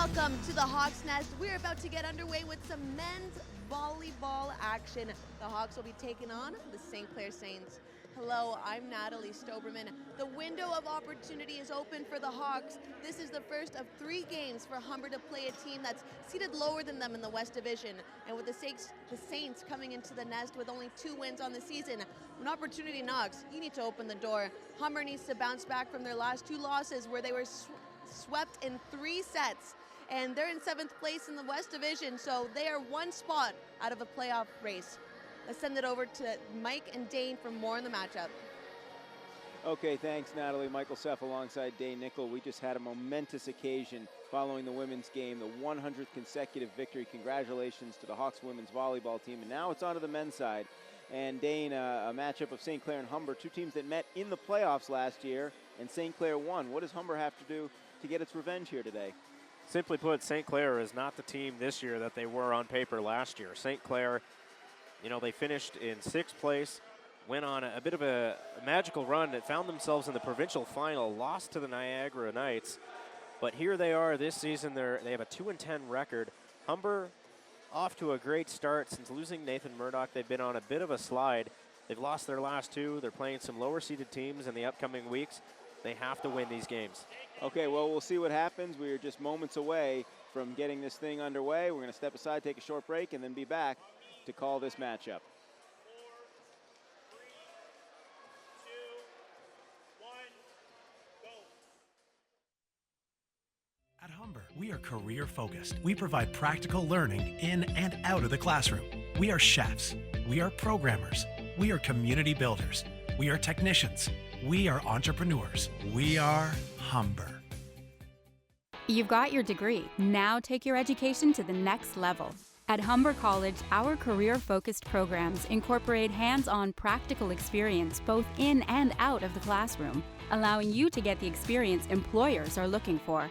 Welcome to the Hawks Nest. We're about to get underway with some men's volleyball action. The Hawks will be taking on the St. Clair Saints. Hello, I'm Natalie Stoberman. The window of opportunity is open for the Hawks. This is the first of 3 games for Humber to play a team that's seated lower than them in the West Division. And with the Saints coming into the Nest with only 2 wins on the season, when opportunity knocks, you need to open the door. Humber needs to bounce back from their last 2 losses where they were swept in 3 sets. And they're in 7th place in the West Division, so they are 1 spot out of a playoff race. Let's send it over to Mike and Dane for more on the matchup. Okay, thanks, Natalie. Michael Seff alongside Dane Nickel. We just had a momentous occasion following the women's game, the 100th consecutive victory. Congratulations to the Hawks women's volleyball team. And now it's on to the men's side. And Dane, a matchup of St. Clair and Humber, 2 teams that met in the playoffs last year, and St. Clair won. What does Humber have to do to get its revenge here today? Simply put, St. Clair is not the team this year that they were on paper last year. St. Clair, you know, they finished in 6th place, went on a bit of a magical run that found themselves in the provincial final, lost to the Niagara Knights. But here they are this season. They have a 2-10 record. Humber off to a great start since losing Nathan Murdoch. They've been on a bit of a slide. They've lost their last 2. They're playing some lower-seeded teams in the upcoming weeks. They have to win these games. Okay, well, we'll see what happens. We are just moments away from getting this thing underway. We're going to step aside, take a short break, and then be back to call this matchup. 4, 3, 2, 1, go. At Humber, we are career-focused. We provide practical learning in and out of the classroom. We are chefs. We are programmers. We are community builders. We are technicians. We are entrepreneurs. We are Humber. You've got your degree. Now take your education to the next level. At Humber College, our career-focused programs incorporate hands-on practical experience both in and out of the classroom, allowing you to get the experience employers are looking for.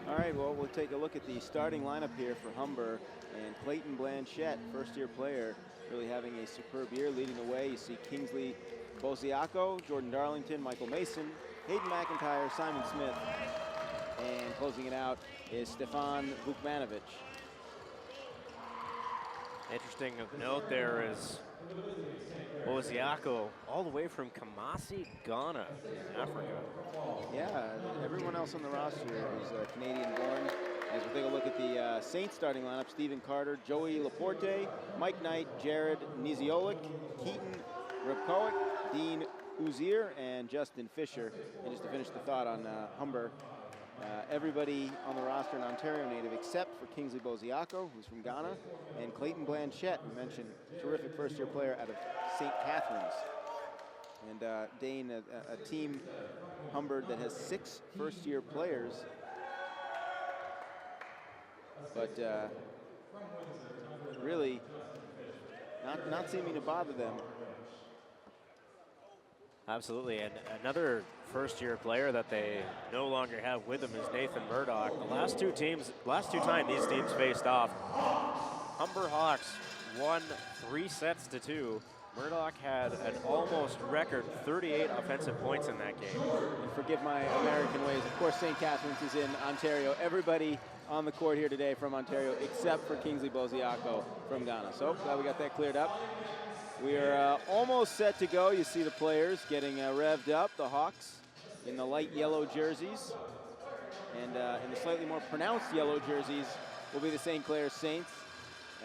All right, well, we'll take a look at the starting lineup here for Humber. And Clayton Blanchette, first-year player, really having a superb year, leading the way. You see Kingsley Boziaco, Jordan Darlington, Michael Mason, Hayden McIntyre, Simon Smith. And closing it out is Stefan Vukmanovic. Interesting of note there is Boziaco, all the way from Kumasi, Ghana, in Africa. Yeah, everyone else on the roster is Canadian-born. As we take a look at the Saints starting lineup, Stephen Carter, Joey Laporte, Mike Knight, Jared Niziolik, Keaton Ripkowick, Dean Uzier, and Justin Fisher. And just to finish the thought on Humber, everybody on the roster an Ontario native except for Kingsley Boziaco, who's from Ghana, and Clayton Blanchette, we mentioned, terrific first-year player out of St. Catharines. And Dane, a team, Humber, that has 6 first-year players, but really not seeming to bother them. Absolutely, and another first-year player that they no longer have with them is Nathan Murdoch. The last two times these teams faced off, Humber Hawks won 3-2. Murdoch had an almost record 38 offensive points in that game. And forgive my American ways, of course St. Catharines is in Ontario. Everybody on the court here today from Ontario except for Kingsley Boziaco from Ghana. So glad we got that cleared up. We are almost set to go. You see the players getting revved up, the Hawks in the light yellow jerseys. And in the slightly more pronounced yellow jerseys will be the St. Clair Saints.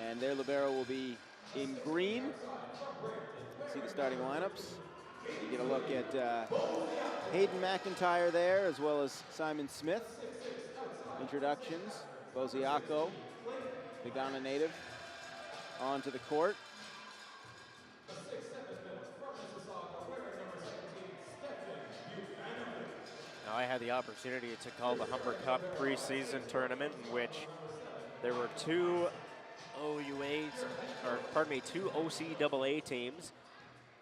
And their libero will be in green. See the starting lineups. You get a look at Hayden McIntyre there, as well as Simon Smith. Introductions. Boziaco, the Ghana native, onto the court. Now, I had the opportunity to call the Humber Cup preseason tournament, in which there were two OCAA teams,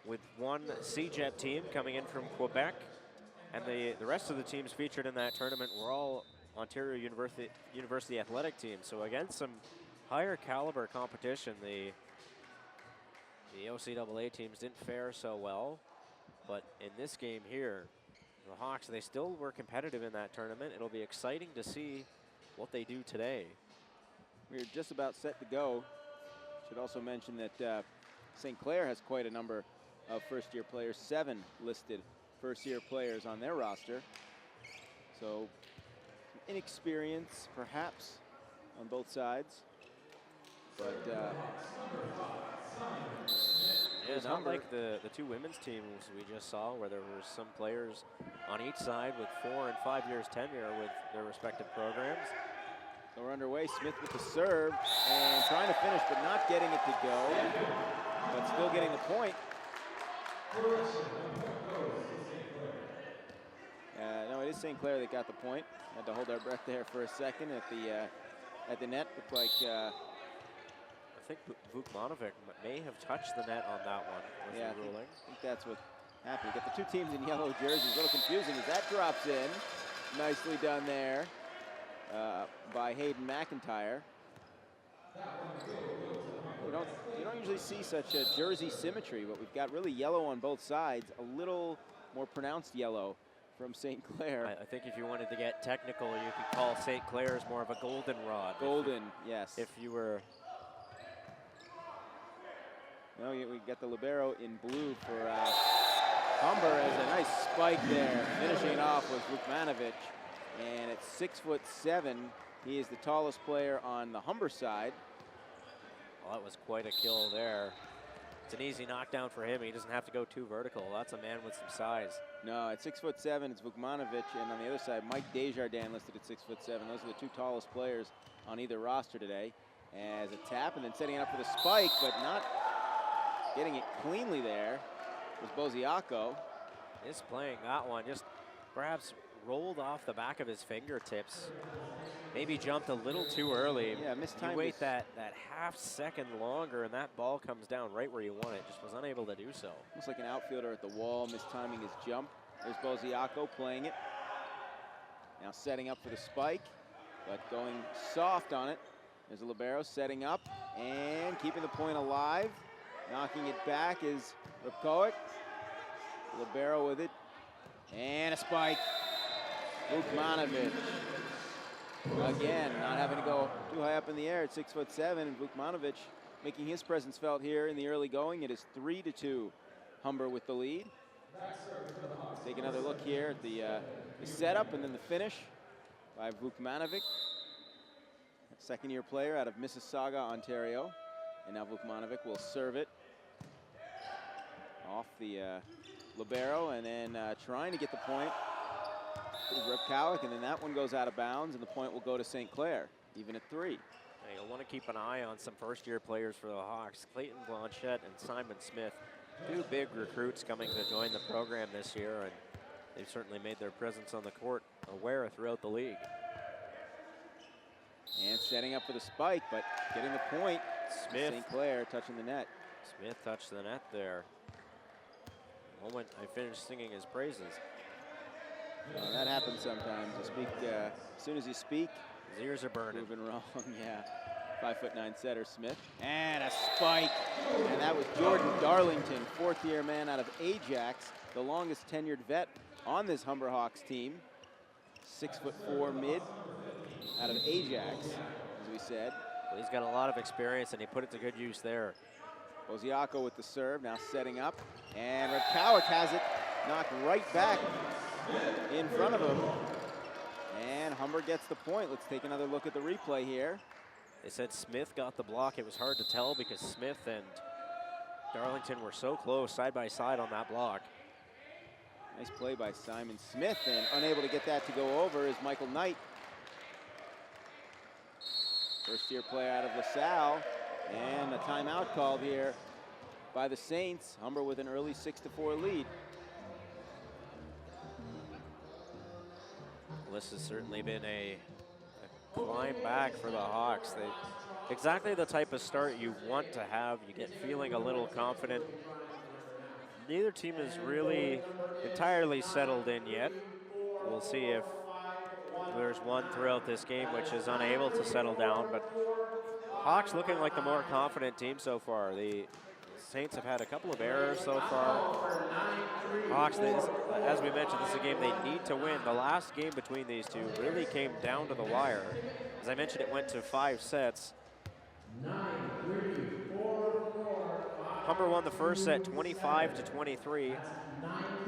with one CJET team coming in from Quebec, and the rest of the teams featured in that tournament were all Ontario University athletic teams. So against some higher caliber competition, the OCAA teams didn't fare so well, but in this game here, the Hawks, they still were competitive in that tournament. It'll be exciting to see what they do today. We're just about set to go. Should also mention that St. Clair has quite a number of first-year players, 7 listed first-year players on their roster. So inexperience, perhaps, on both sides. But it's not like the two women's teams we just saw, where there were some players on each side with 4 and 5 years tenure with their respective programs. So we're underway. Smith with the serve and trying to finish, but not getting it to go, but still getting the point. No, it is St. Clair that got the point. Had to hold our breath there for a second at the net. Looked like I think Vukmanovic may have touched the net on that one. Yeah, the ruling. I think that's what happened. You got the two teams in yellow jerseys. A little confusing as that drops in. Nicely done there by Hayden McIntyre. You don't usually see such a jersey symmetry, but we've got really yellow on both sides. A little more pronounced yellow from St. Clair. I think if you wanted to get technical, you could call St. Clair's more of a goldenrod. Golden, yes. If you were. No, we got the libero in blue for Humber as a nice spike there. Finishing it off with Vukmanovic. And at 6'7", he is the tallest player on the Humber side. Well, that was quite a kill there. It's an easy knockdown for him. He doesn't have to go too vertical. That's a man with some size. No, at 6'7", it's Vukmanovic, and on the other side, Mike Desjardins listed at 6'7". Those are the two tallest players on either roster today. As a tap, and then setting it up for the spike, but not getting it cleanly there was Boziaco. Is playing that one, just perhaps rolled off the back of his fingertips. Maybe jumped a little too early. Yeah, mistimed. You wait that half second longer, and that ball comes down right where you want it. Just was unable to do so. Almost like an outfielder at the wall, mistiming his jump. There's Boziaco playing it. Now setting up for the spike, but going soft on it. There's a libero setting up and keeping the point alive. Knocking it back is Rapkovic. Libero with it. And a spike. Vukmanovic. Again, not having to go too high up in the air at 6'7", and Vukmanovic making his presence felt here in the early going. It is 3-2, Humber with the lead. Let's take another look here at the setup and then the finish by Vukmanovic. Second-year player out of Mississauga, Ontario. And now Vukmanovic will serve it off the libero, and then trying to get the point is Rapkovic, and then that one goes out of bounds, and the point will go to St. Clair, even at 3. Yeah, you'll want to keep an eye on some first-year players for the Hawks. Clayton Blanchette and Simon Smith Two big recruits coming to join the program this year, and they've certainly made their presence on the court aware throughout the league. And setting up for the spike, but getting the point. Smith. St. Clair touching the net. Smith touched the net there. The moment I finished singing his praises. That happens sometimes. You speak, as soon as you speak, his ears are burning. Moving wrong, yeah. 5'9" setter Smith. And a spike. And that was Jordan Darlington, fourth-year man out of Ajax, the longest tenured vet on this Humber Hawks team. 6'4" mid out of Ajax, as we said. Well, he's got a lot of experience, and he put it to good use there. Oziako with the serve, now setting up. And Redkowick has it knocked right back in front of him. And Humber gets the point. Let's take another look at the replay here. They said Smith got the block. It was hard to tell because Smith and Darlington were so close, side by side on that block. Nice play by Simon Smith, and unable to get that to go over is Michael Knight. First-year player out of LaSalle, and a timeout called here by the Saints. Humber with an early 6-4 lead. Well, this has certainly been a climb back for the Hawks. Exactly the type of start you want to have. You get feeling a little confident. Neither team is really entirely settled in yet. We'll see if there's one throughout this game which is unable to settle down, but Hawks looking like the more confident team so far. The Saints have had a couple of errors so far. Hawks, as we mentioned, this is a game they need to win. The last game between these two really came down to the wire. As I mentioned, it went to 5 sets. Humber won the first set 25-23.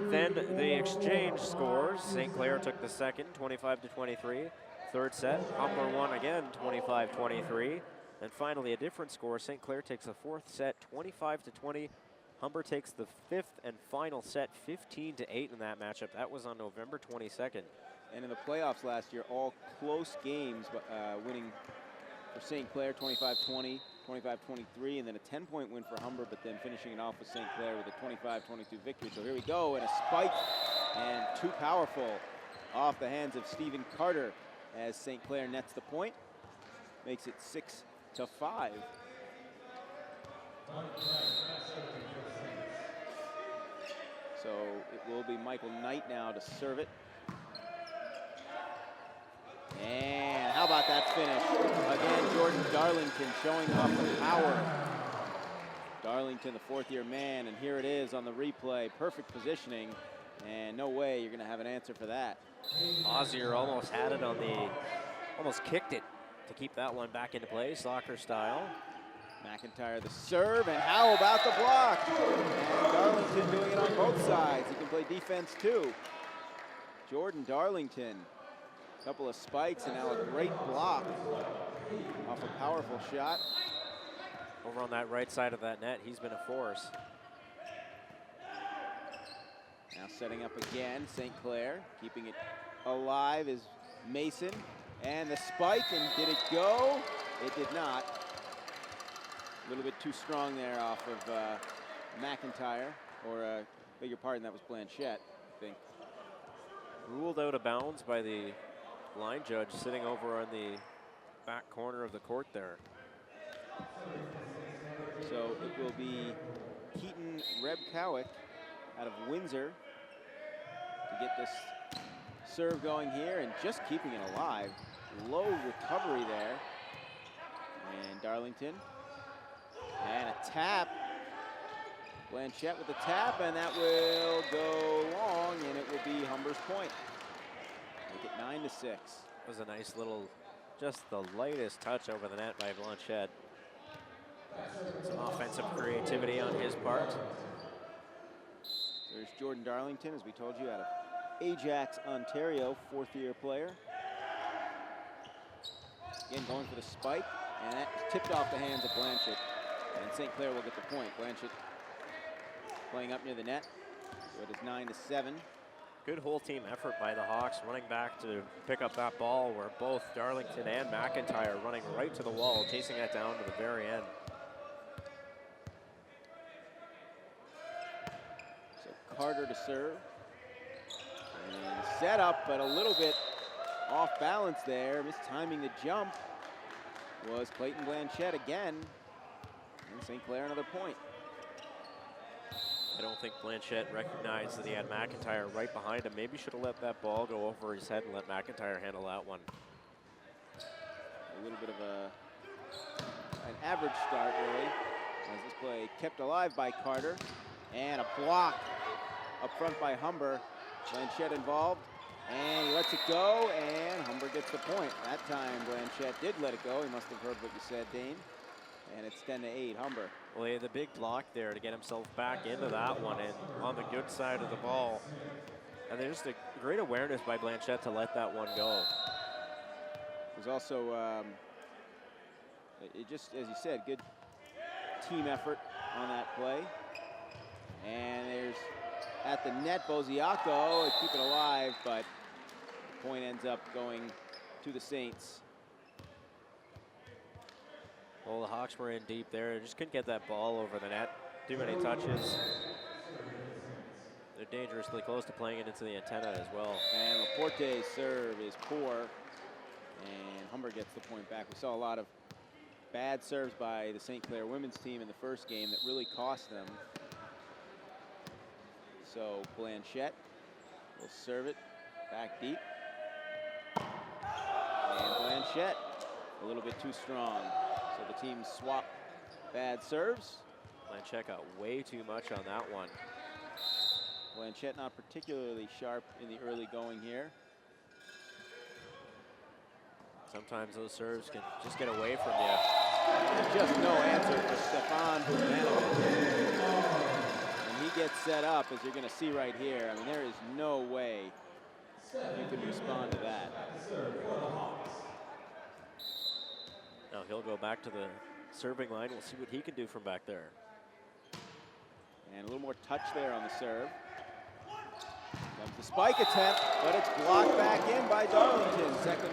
Then the exchange scores. St. Clair took the second, 25-23. Third set, Humber won again, 25-23. And finally, a different score. St. Clair takes the fourth set, 25-20. Humber takes the fifth and final set, 15-8 in that matchup. That was on November 22nd. And in the playoffs last year, all close games, winning for St. Clair, 25-20, 25-23, and then a 10-point win for Humber, but then finishing it off with St. Clair with a 25-22 victory. So here we go, and a spike, and too powerful off the hands of Stephen Carter as St. Clair nets the point. Makes it 6-5. So it will be Michael Knight now to serve it. And how about that finish? Again, Jordan Darlington showing off the power. Darlington, the fourth-year man, and here it is on the replay. Perfect positioning, and no way you're going to have an answer for that. Ozier almost had it on almost kicked it to keep that one back into play, soccer style. McIntyre the serve, and how about the block? And Darlington doing it on both sides. He can play defense too. Jordan Darlington, a couple of spikes and now a great block off a powerful shot. Over on that right side of that net, he's been a force. Now setting up again, St. Clair, keeping it alive is Mason. And the spike, and did it go? It did not. A little bit too strong there off of McIntyre, or beg your pardon, that was Blanchette, I think. Ruled out of bounds by the line judge sitting over on the back corner of the court there. So it will be Keaton Redkowick out of Windsor to get this serve going here, and just keeping it alive. Low recovery there. And Darlington. And a tap. Blanchette with the tap, and that will go long, and it will be Humber's point. Make it 9-6. It was a nice little, just the lightest touch over the net by Blanchette. Some offensive creativity on his part. There's Jordan Darlington, as we told you, out of Ajax, Ontario, fourth-year player. Again, going for the spike, and that is tipped off the hands of Blanchett. And St. Clair will get the point. Blanchett playing up near the net. So it is 9-7. Good whole team effort by the Hawks, running back to pick up that ball where both Darlington and McIntyre running right to the wall, chasing that down to the very end. Carter to serve. And set up, but a little bit off balance there. Mistiming the jump was Clayton Blanchette again. And St. Clair another point. I don't think Blanchette recognized that he had McIntyre right behind him. Maybe should have let that ball go over his head and let McIntyre handle that one. A little bit of an average start, really, as this play kept alive by Carter. And a block up front by Humber. Blanchette involved, and he lets it go, and Humber gets the point. That time Blanchette did let it go. He must have heard what you said, Dane. And it's 10-8, Humber. Well, he had the big block there to get himself back into that one and on the good side of the ball. And there's just a great awareness by Blanchette to let that one go. There's also, it just, as you said, good team effort on that play. And there's, at the net, Boziaco, they keep it alive, but the point ends up going to the Saints. Well, the Hawks were in deep there. Just couldn't get that ball over the net. Too many touches. They're dangerously close to playing it into the antenna as well. And Laporte's serve is poor, and Humber gets the point back. We saw a lot of bad serves by the St. Clair women's team in the first game that really cost them. So Blanchette will serve it back deep. And Blanchette a little bit too strong. So the teams swap bad serves. Blanchette got way too much on that one. Blanchette not particularly sharp in the early going here. Sometimes those serves can just get away from you. There's just no answer for Stefan Bogdanovic. When he gets set up, as you're going to see right here, I mean, there is no way you can respond to that. Now he'll go back to the serving line. We'll see what he can do from back there. And a little more touch there on the serve. Comes the spike attempt, but it's blocked back in by Darlington. Second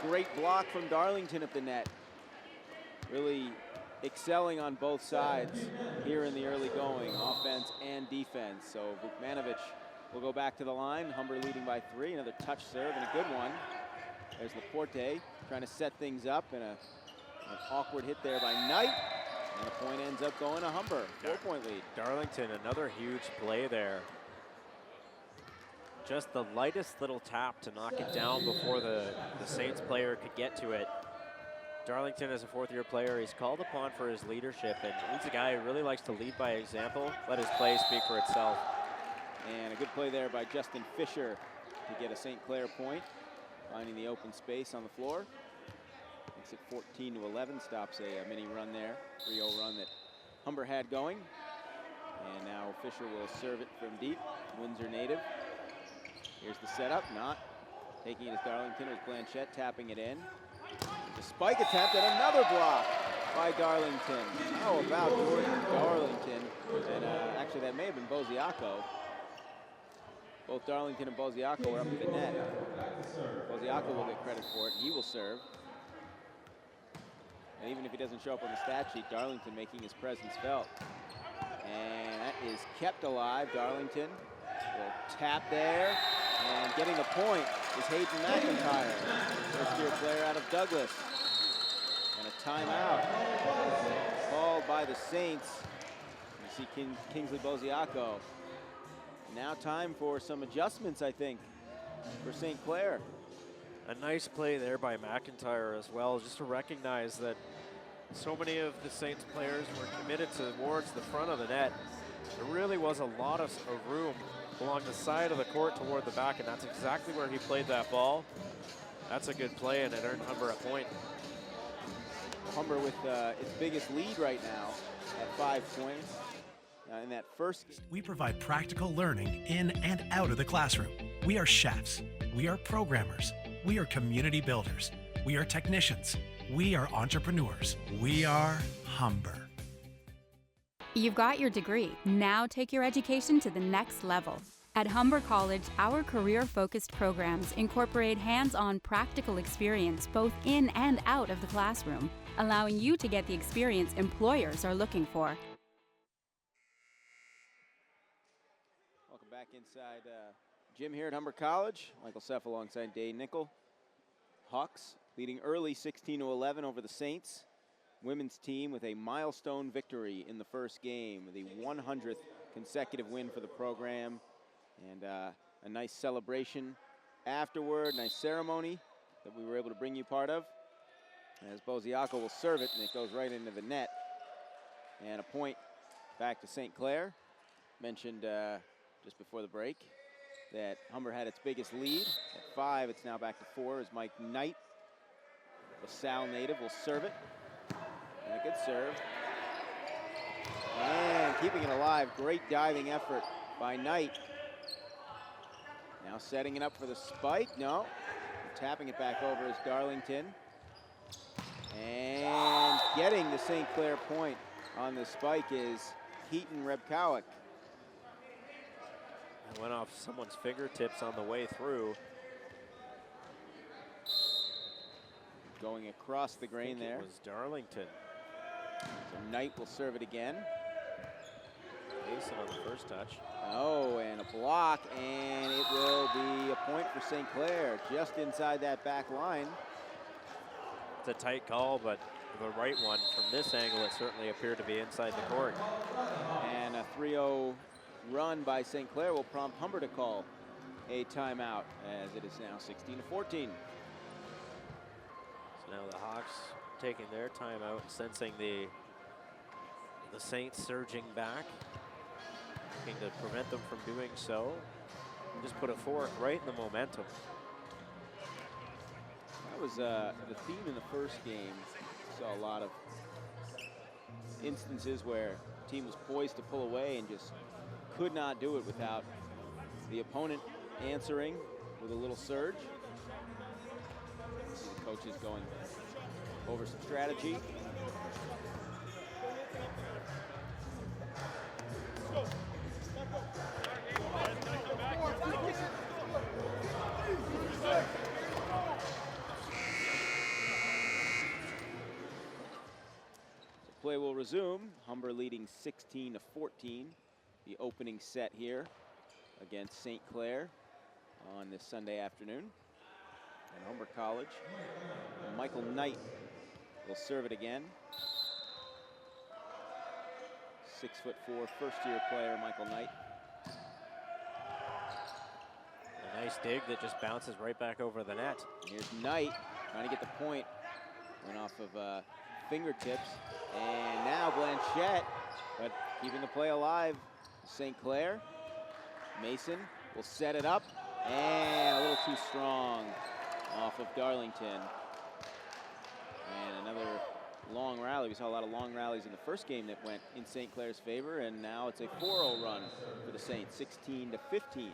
great block from Darlington at the net. Really excelling on both sides here in the early going, offense and defense. So Vukmanovic will go back to the line. Humber leading by 3. Another touch serve and a good one. There's Laporte trying to set things up, and an awkward hit there by Knight. And the point ends up going to Humber. 4-point lead. Darlington, another huge play there. Just the lightest little tap to knock it down before the Saints player could get to it. Darlington is a fourth-year player. He's called upon for his leadership, and he's a guy who really likes to lead by example, let his play speak for itself. And a good play there by Justin Fisher to get a St. Clair point, finding the open space on the floor. Makes it 14-11, stops a mini run there, 3-0 run that Humber had going. And now Fisher will serve it from deep, Windsor native. Here's the setup, not taking it as Darlington, as Blanchette tapping it in. The spike attempt and another block by Darlington. How about Jordan Darlington? And actually that may have been Boziaco. Both Darlington and Boziaco are up at the net. Boziaco will get credit for it. He will serve. And even if he doesn't show up on the stat sheet, Darlington making his presence felt. And that is kept alive. Darlington will tap there. And getting the point is Hayden McIntyre. First-year player out of Douglas. And a timeout called by the Saints. You see Kingsley Boziaco. Now time for some adjustments, I think, for St. Clair. A nice play there by McIntyre as well, just to recognize that so many of the Saints players were committed towards the front of the net. There really was a lot of room along the side of the court toward the back, and that's exactly where he played that ball. That's a good play, and it earned Humber a point. Humber with its biggest lead right now at 5 points. In that first, We provide practical learning in and out of the classroom. We are chefs. We are programmers. We are community builders. We are technicians. We are entrepreneurs. We are Humber. You've got your degree. Now take your education to the next level. At Humber College, our career-focused programs incorporate hands-on practical experience both in and out of the classroom, allowing you to get the experience employers are looking for. inside Jim here at Humber College. Michael Seff alongside Dave Nickel. Hawks leading early 16-11 over the Saints. Women's team with a milestone victory in the first game, the 100th consecutive win for the program, and a nice celebration afterward, nice ceremony that we were able to bring you part of. As Boziaco will serve it, and it goes right into the net. And a point back to St. Clair. Mentioned just before the break that Humber had its biggest lead at 5. It's now back to 4 as Mike Knight, LaSalle native, will serve it. And a good serve. And keeping it alive, great diving effort by Knight. Now setting it up for the spike. No, tapping it back over is Darlington. And getting the St. Clair point on the spike is Keaton Rebkowick. It went off someone's fingertips on the way through. Going across the grain there. It was Darlington. So Knight will serve it again. Mason on the first touch. Oh, and a block, and it will be a point for St. Clair, just inside that back line. It's a tight call, but the right one from this angle, it certainly appeared to be inside the court. And a 3-0 run by St. Clair will prompt Humber to call a timeout, as it is now 16-14. So now the Hawks taking their timeout, sensing the Saints surging back, looking to prevent them from doing so. Just put a fork right in the momentum. That was the theme in the first game. Saw a lot of instances where the team was poised to pull away and just could not do it without the opponent answering with a little surge. See the coaches going over some strategy. Play will resume. Humber leading 16-14. The opening set here against St. Clair on this Sunday afternoon at Humber College. Michael Knight will serve it again. 6'4", first-year player, Michael Knight. A nice dig that just bounces right back over the net. Here's Knight trying to get the point. Went off of fingertips. And now Blanchette, but keeping the play alive. St. Clair. Mason will set it up. And a little too strong off of Darlington. And another long rally. We saw a lot of long rallies in the first game that went in St. Clair's favor, and now it's a 4-0 run for the Saints, 16-15.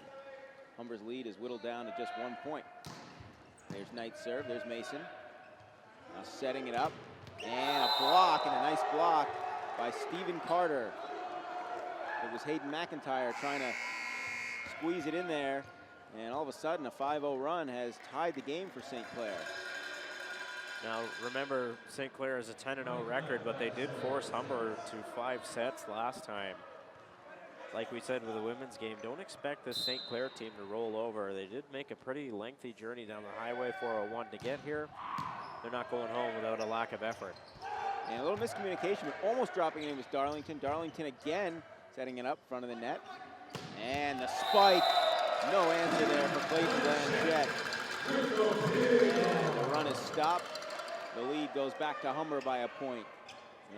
Humber's lead is whittled down to just 1 point. There's Knight's serve, there's Mason. Now setting it up, and a block, and a nice block by Stephen Carter. It was Hayden McIntyre trying to squeeze it in there, and all of a sudden a 5-0 run has tied the game for St. Clair. Now, remember, St. Clair has a 10-0 record, but they did force Humber to 5 sets last time. Like we said with the women's game, don't expect this St. Clair team to roll over. They did make a pretty lengthy journey down the Highway 401 to get here. They're not going home without a lack of effort. And a little miscommunication, but almost dropping it in was Darlington. Darlington again setting it up front of the net. And the spike, no answer there for Clayton Blanchette. The run is stopped. The lead goes back to Humber by a point.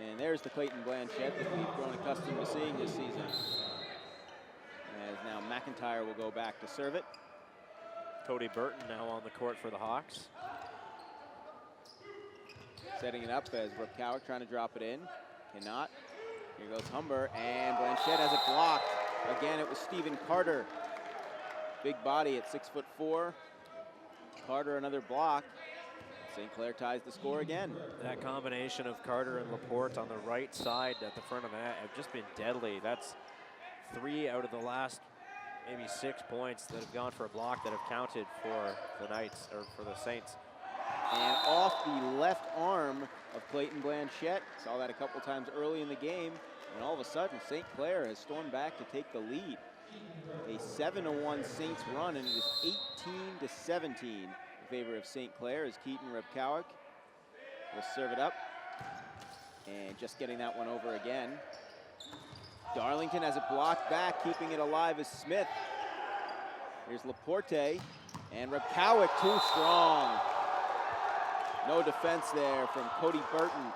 And there's the Clayton Blanchette that we've grown accustomed to seeing this season. As now McIntyre will go back to serve it. Cody Burton now on the court for the Hawks. Setting it up as Rebkowick trying to drop it in. Cannot. Here goes Humber, and Blanchette has it blocked. Again, it was Stephen Carter. Big body at 6'4". Carter another block. St. Clair ties the score again. That combination of Carter and Laporte on the right side at the front of the net have just been deadly. That's 3 out of the last maybe 6 points that have gone for a block that have counted for the Knights, or for the Saints. And off the left arm of Clayton Blanchette. Saw that a couple times early in the game. And all of a sudden, St. Clair has stormed back to take the lead. a 7-1 Saints run, and it is 18-17 in favor of St. Clair as Keaton Repkowick will serve it up. And just getting that one over again. Darlington has it blocked back, keeping it alive is Smith. Here's Laporte, and Repkowick too strong. No defense there from Cody Burton.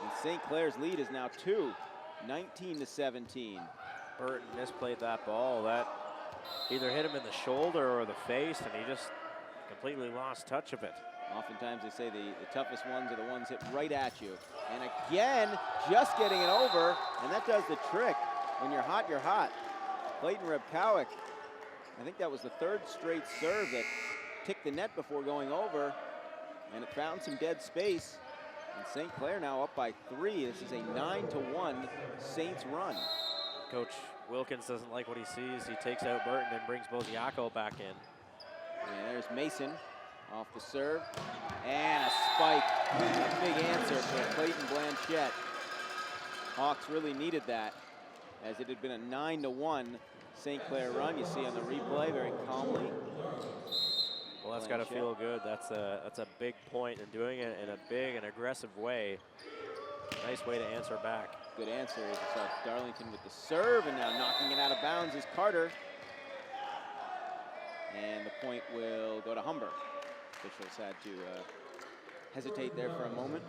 And St. Clair's lead is now 19-17. Burton misplayed that ball. That either hit him in the shoulder or the face, and he just completely lost touch of it. Oftentimes they say the toughest ones are the ones hit right at you. And again, just getting it over, and that does the trick. When you're hot, you're hot. Clayton Repkowick, I think that was the third straight serve that ticked the net before going over, and it found some dead space. And St. Clair now up by 3. This is a 9-1 Saints run. Coach Wilkins doesn't like what he sees. He takes out Burton and brings Boziaco back in. And there's Mason off the serve, and a spike. A big answer for Clayton Blanchette. Hawks really needed that, as it had been a 9-1 St. Clair run. You see on the replay very calmly. Well, that's got to feel good. That's a big point, and doing it in a big and aggressive way. Nice way to answer back. Good answer. You saw Darlington with the serve, and now knocking it out of bounds is Carter. And the point will go to Humber. Officials had to hesitate there for a moment.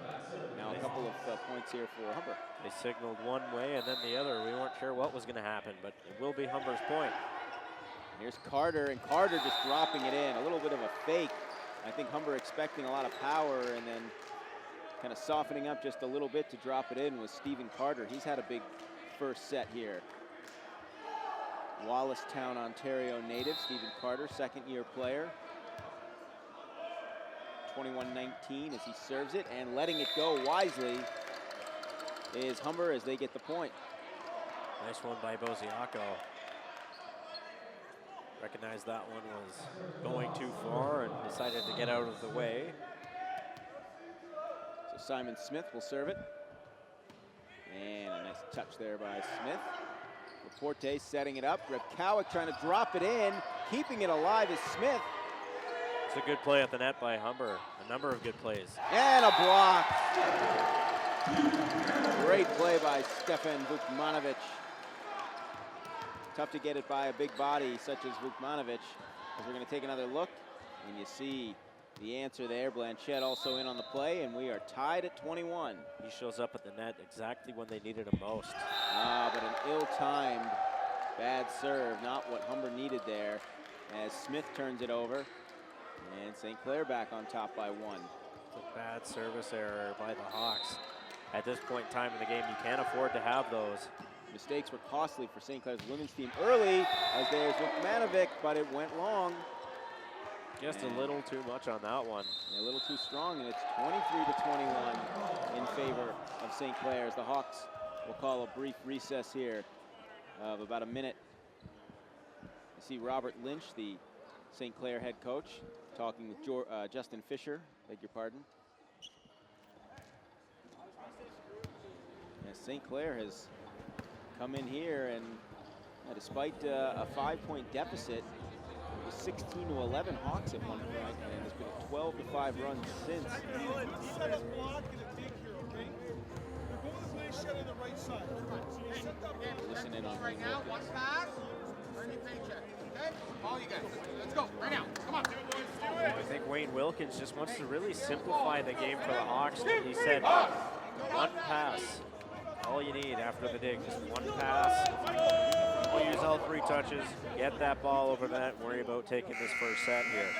Now a couple of points here for Humber. They signaled one way and then the other. We weren't sure what was going to happen, but it will be Humber's point. Here's Carter, and Carter just dropping it in. A little bit of a fake. I think Humber expecting a lot of power, and then kind of softening up just a little bit to drop it in was Stephen Carter. He's had a big first set here. Wallacestown, Ontario native, Stephen Carter, second-year player. 21-19 as he serves it, and letting it go wisely is Humber as they get the point. Nice one by Boziaco. Recognized that one was going too far and decided to get out of the way. So Simon Smith will serve it. And a nice touch there by Smith. Laporte setting it up. Repkowick trying to drop it in. Keeping it alive is Smith. It's a good play at the net by Humber. A number of good plays. And a block. Great play by Stefan Vukmanovic. Tough to get it by a big body such as Vukmanovic. As we're going to take another look, and you see the answer there. Blanchette also in on the play, and we are tied at 21. He shows up at the net exactly when they needed him most. But an ill-timed bad serve, not what Humber needed there, as Smith turns it over. And St. Clair back on top by 1. It's a bad service error by the Hawks. At this point in time in the game, you can't afford to have those. Mistakes were costly for St. Clair's women's team early, as there's Vukmanovic, but it went long. Just a little too much on that one. A little too strong, and it's 23-21 in favor of St. Clair, as the Hawks will call a brief recess here of about a minute. You see Robert Lynch, the St. Clair head coach, talking with Justin Fisher, beg your pardon. Yes, St. Clair has come in here, and despite a 5-point deficit, it was 16-11 Hawks at one point, and it's been a 12-5 run since. Set a block and a dig here, okay? You're going to play shut on the right side. Set that block. Listen in on right now, one pass, earn your paycheck. Okay? All you guys. Let's go. Right now. Come on. I think Wayne Wilkins just wants to really simplify the game for the Hawks. He said, one pass. All you need after the dig, just one pass. We'll use all 3 touches, get that ball over the net, and worry about taking this first set here.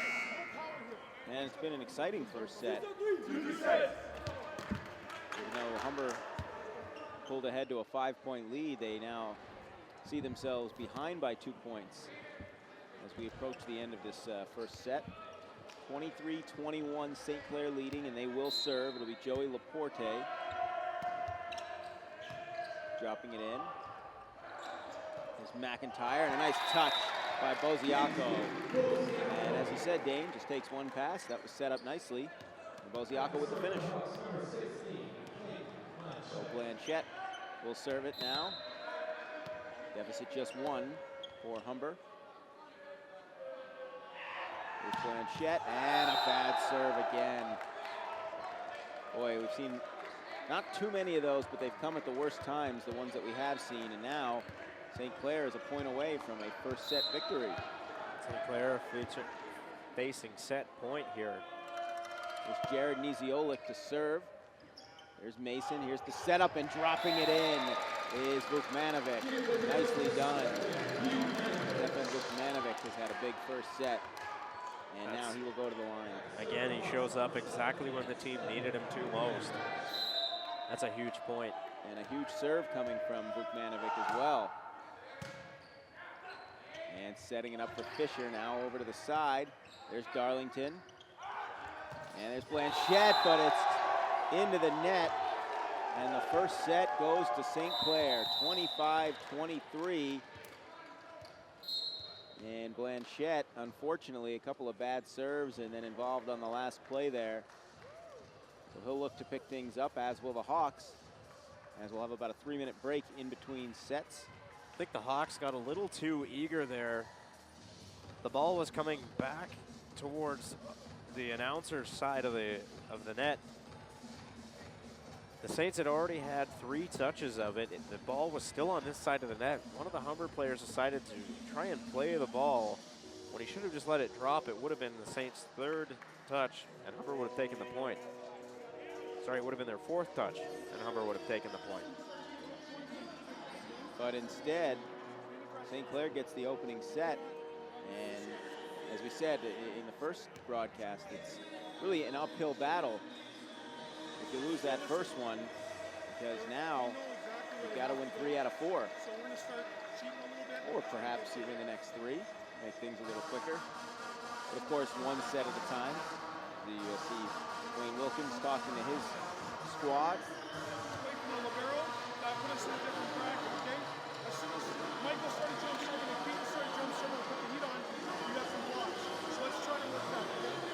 And it's been an exciting first set. Even though Humber pulled ahead to a 5-point lead, they now see themselves behind by 2 points as we approach the end of this first set. 23-21 St. Clair leading, and they will serve. It'll be Joey Laporte dropping it in. There's McIntyre, and a nice touch by Boziaco. And as he said, Dane just takes one pass. That was set up nicely. And Boziaco with the finish. So Blanchette will serve it now. Deficit just 1 for Humber. Here's Blanchette, and a bad serve again. Boy, we've seen not too many of those, but they've come at the worst times, the ones that we have seen, and now St. Clair is a point away from a first set victory. St. Clair facing set point here. There's Jared Niziolic to serve. There's Mason, here's the setup, and dropping it in is Vukmanovic. Nicely done. Stefan Vukmanovic has had a big first set, and now he will go to the line. Again, he shows up exactly when the team needed him to most. That's a huge point. And a huge serve coming from Vukmanovic as well. And setting it up for Fisher now over to the side. There's Darlington. And there's Blanchette, but it's into the net. And the first set goes to St. Clair, 25-23. And Blanchette, unfortunately, a couple of bad serves and then involved on the last play there. So he'll look to pick things up, as will the Hawks, as we'll have about a 3-minute break in between sets. I think the Hawks got a little too eager there. The ball was coming back towards the announcer's side of the net. The Saints had already had 3 touches of it. The ball was still on this side of the net. One of the Humber players decided to try and play the ball. When he should have just let it drop, it would have been the Saints' 3rd touch, and Humber would have taken the point. Sorry, it would have been their 4th touch, and Humber would have taken the point. But instead, St. Clair gets the opening set, and as we said in the first broadcast, it's really an uphill battle if you lose that first one, because now you've got to win 3 out of 4. So we're going to start cheating a little bit. Or perhaps you win the next 3, make things a little quicker. But of course, one set at a time. You see Wayne Wilkins talking to his squad. Wait for the libero. That put us in a different bracket, okay? As soon as Michael started jump serving and Pete started jump serving and put the heat on, we got some blocks. So let's try to work that, okay?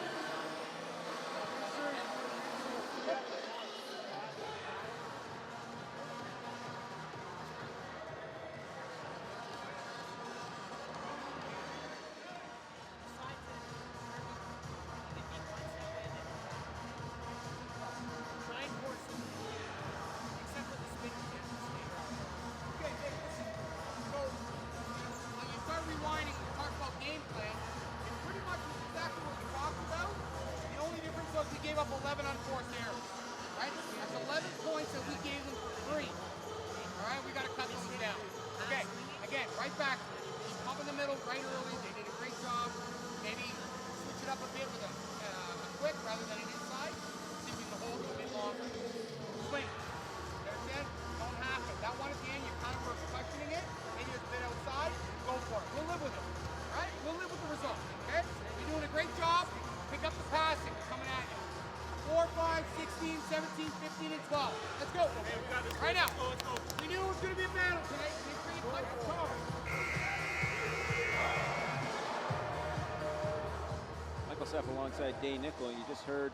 Alongside Dane Nickel, and you just heard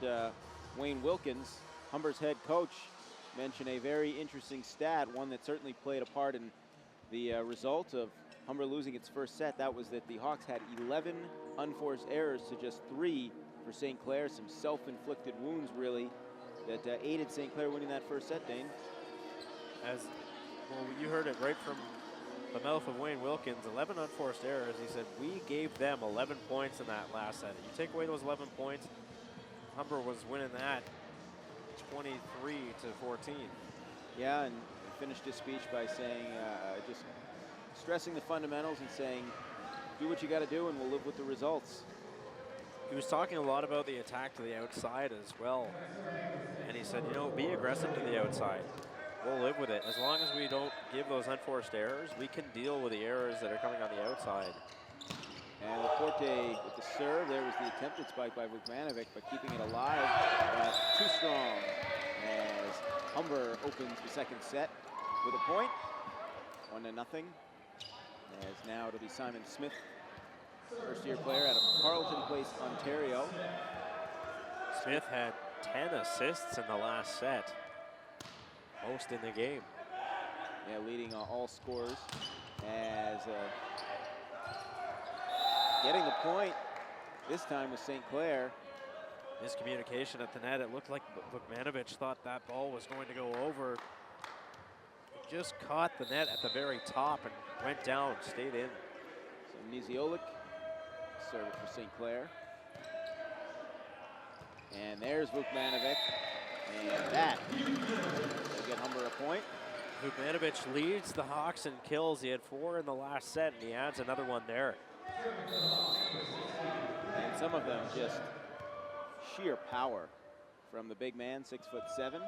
Wayne Wilkins, Humber's head coach, mention a very interesting stat, one that certainly played a part in the result of Humber losing its first set. That was that the Hawks had 11 unforced errors to just 3 for St. Clair. Some self-inflicted wounds, really, that aided St. Clair winning that first set, Dane. As well, you heard it right from the mouth of Wayne Wilkins, 11 unforced errors. He said, we gave them 11 points in that last set. You take away those 11 points, Humber was winning that 23-14. Yeah, and finished his speech by saying, just stressing the fundamentals and saying, do what you got to do and we'll live with the results. He was talking a lot about the attack to the outside as well. And he said, you know, be aggressive to the outside. We'll live with it. As long as we don't give those unforced errors, we can deal with the errors that are coming on the outside. And Laporte with the serve. There was the attempted spike by Vukmanovic, but keeping it alive, too strong. As Humber opens the second set with a point, 1-0. As now it'll be Simon Smith, first-year player out of Carleton Place, Ontario. Smith had 10 assists in the last set. Most in the game. Yeah, leading all scorers as getting the point. This time with St. Clair. Miscommunication at the net. It looked like Vukmanovic thought that ball was going to go over. It just caught the net at the very top and went down, stayed in. So Niziolic serve it for St. Clair. And there's Vukmanovic. And that will get Humber a point. Vukmanovic leads the Hawks in kills. He had 4 in the last set, and he adds another one there. And some of them just sheer power from the big man, 6'7".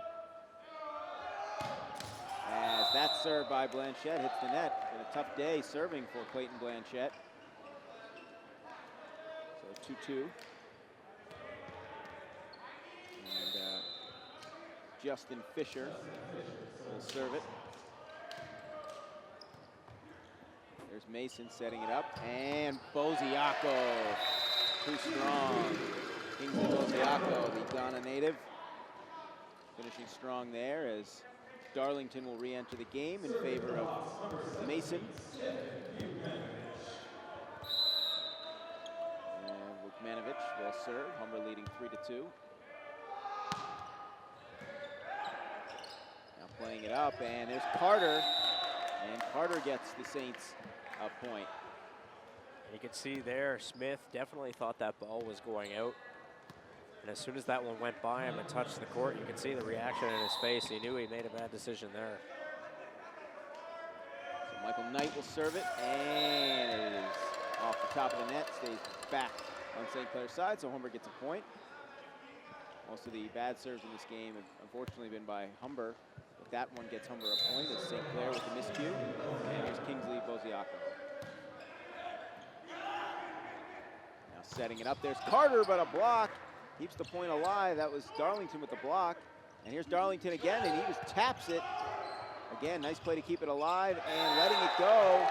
As that serve by Blanchette hits the net. Been a tough day serving for Clayton Blanchette. So 2-2. And Justin Fisher will serve it. There's Mason setting it up, and Boziaco, too strong. Kingsley Boziaco, the Ghana native, finishing strong there as Darlington will re-enter the game in favor of Mason. And Vukmanovic will serve, Humber leading 3-2. Now playing it up, and there's Carter, and Carter gets the Saints a point. You can see there, Smith definitely thought that ball was going out. And as soon as that one went by him and touched the court, you can see the reaction in his face. He knew he made a bad decision there. So Michael Knight will serve it, and it is off the top of the net, stays back on St. Clair's side, so Humber gets a point. Most of the bad serves in this game have unfortunately been by Humber. But that one gets Humber a point as St. Clair with the miscue. And here's Kingsley Boziaco. Now setting it up, there's Carter, but a block. Keeps the point alive. That was Darlington with the block. And here's Darlington again, and he just taps it. Again, nice play to keep it alive and letting it go.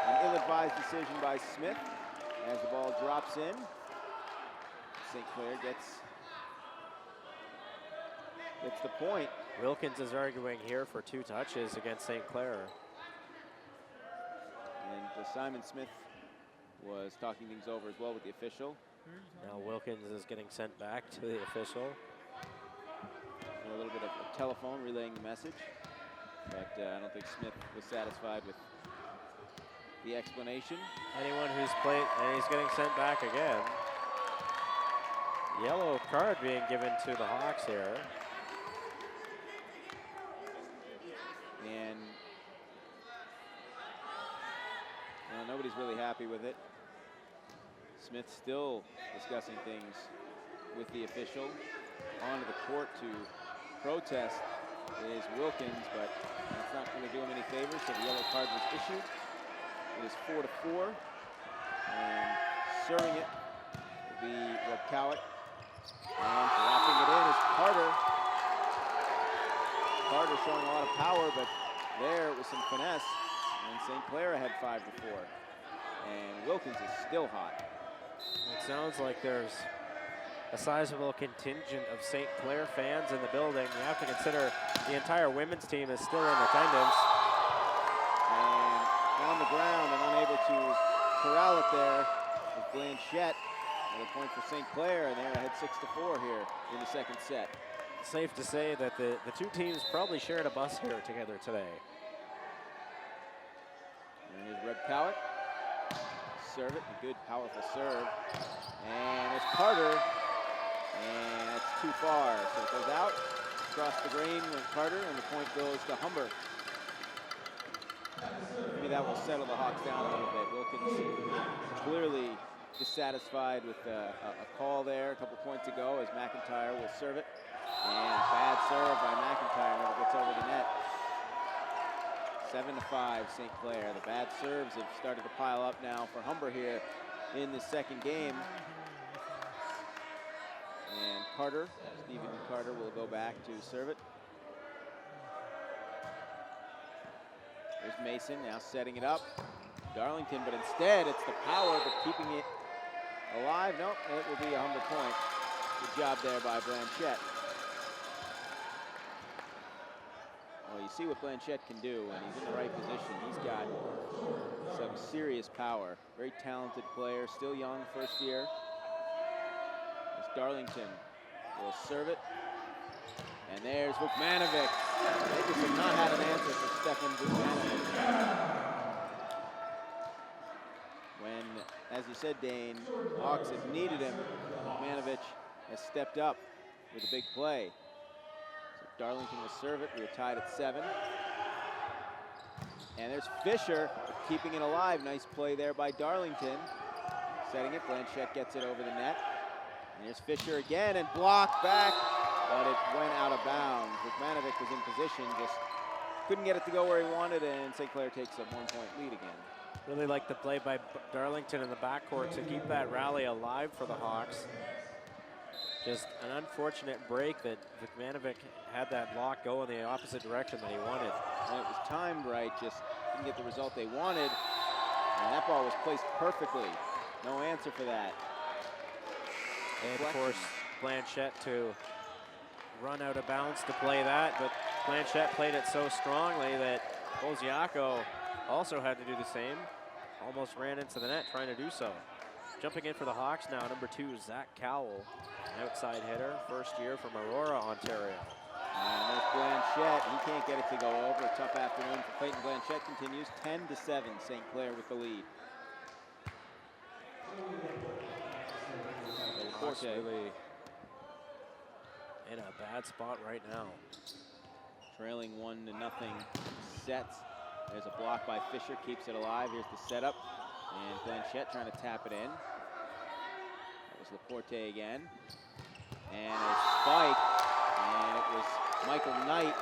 An ill-advised decision by Smith as the ball drops in. St. Clair gets the point. Wilkins is arguing here for 2 touches against St. Clair. And Simon Smith was talking things over as well with the official. Now Wilkins is getting sent back to the official. A little bit of a telephone relaying the message, but I don't think Smith was satisfied with the explanation. Anyone who's played, and he's getting sent back again. Yellow card being given to the Hawks here. And nobody's really happy with it. Smith still discussing things with the official. Onto the court to protest is Wilkins, but it's not going to do him any favors, so the yellow card was issued. It is 4-4, and serving it will be Rebkowicz. And dropping it in is Carter. Carter showing a lot of power, but there it was some finesse, and St. Clair ahead 5-4. And Wilkins is still hot. It sounds like there's a sizable contingent of St. Clair fans in the building. You have to consider the entire women's team is still in attendance. And on the ground and unable to corral it there is Blanchette. Another point for St. Clair, and they're ahead 6-4 here in the second set. Safe to say that the two teams probably shared a bus here together today. And here's Rebkowicz. Serve it, a good, powerful serve. And it's Carter, and it's too far. So it goes out, across the green with Carter, and the point goes to Humber. Maybe that will settle the Hawks down a little bit. Wilkins clearly dissatisfied with a call there a couple points ago as McIntyre will serve it. And bad serve by McIntyre, never gets over the net. 7-5 St. Clair. The bad serves have started to pile up now for Humber here in the second game. And Carter, Stephen Carter will go back to serve it. There's Mason now setting it up. Darlington, but instead it's the power, but keeping it alive. Nope, it will be a Humber point. Good job there by Blanchette. Well, you see what Blanchette can do when he's in the right position. He's got some serious power. Very talented player, still young, first year. As Darlington will serve it. And there's Vukmanovic. They just have not had an answer for Stefan Vukmanovic. When, as you said, Dane, Hawks have needed him, Vukmanovic has stepped up with a big play. So Darlington will serve it. We are tied at 7. And there's Fisher keeping it alive. Nice play there by Darlington. Setting it, Blanchette gets it over the net. And here's Fisher again and blocked back, but it went out of bounds. Vukmanovic was in position, just couldn't get it to go where he wanted, and St. Clair takes a 1-point lead again. Really like the play by Darlington in the backcourt to keep that rally alive for the Hawks. Just an unfortunate break that Vukmanovic had that block go in the opposite direction that he wanted. And it was timed right, just didn't get the result they wanted. And that ball was placed perfectly. No answer for that. And of course, Blanchette to run out of bounds to play that, but Blanchette played it so strongly that Boziaco also had to do the same. Almost ran into the net trying to do so. Jumping in for the Hawks now, number 2, Zach Cowell, an outside hitter, first year from Aurora, Ontario. And there's Blanchette. He can't get it to go over. A tough afternoon for Clayton Blanchette. Continues 10-7. St. Clair with the lead. Hawks really in a bad spot right now. Trailing 1-0. Sets. There's a block by Fisher. Keeps it alive. Here's the setup. And Blanchette trying to tap it in. That was Laporte again. And a spike. And it was Michael Knight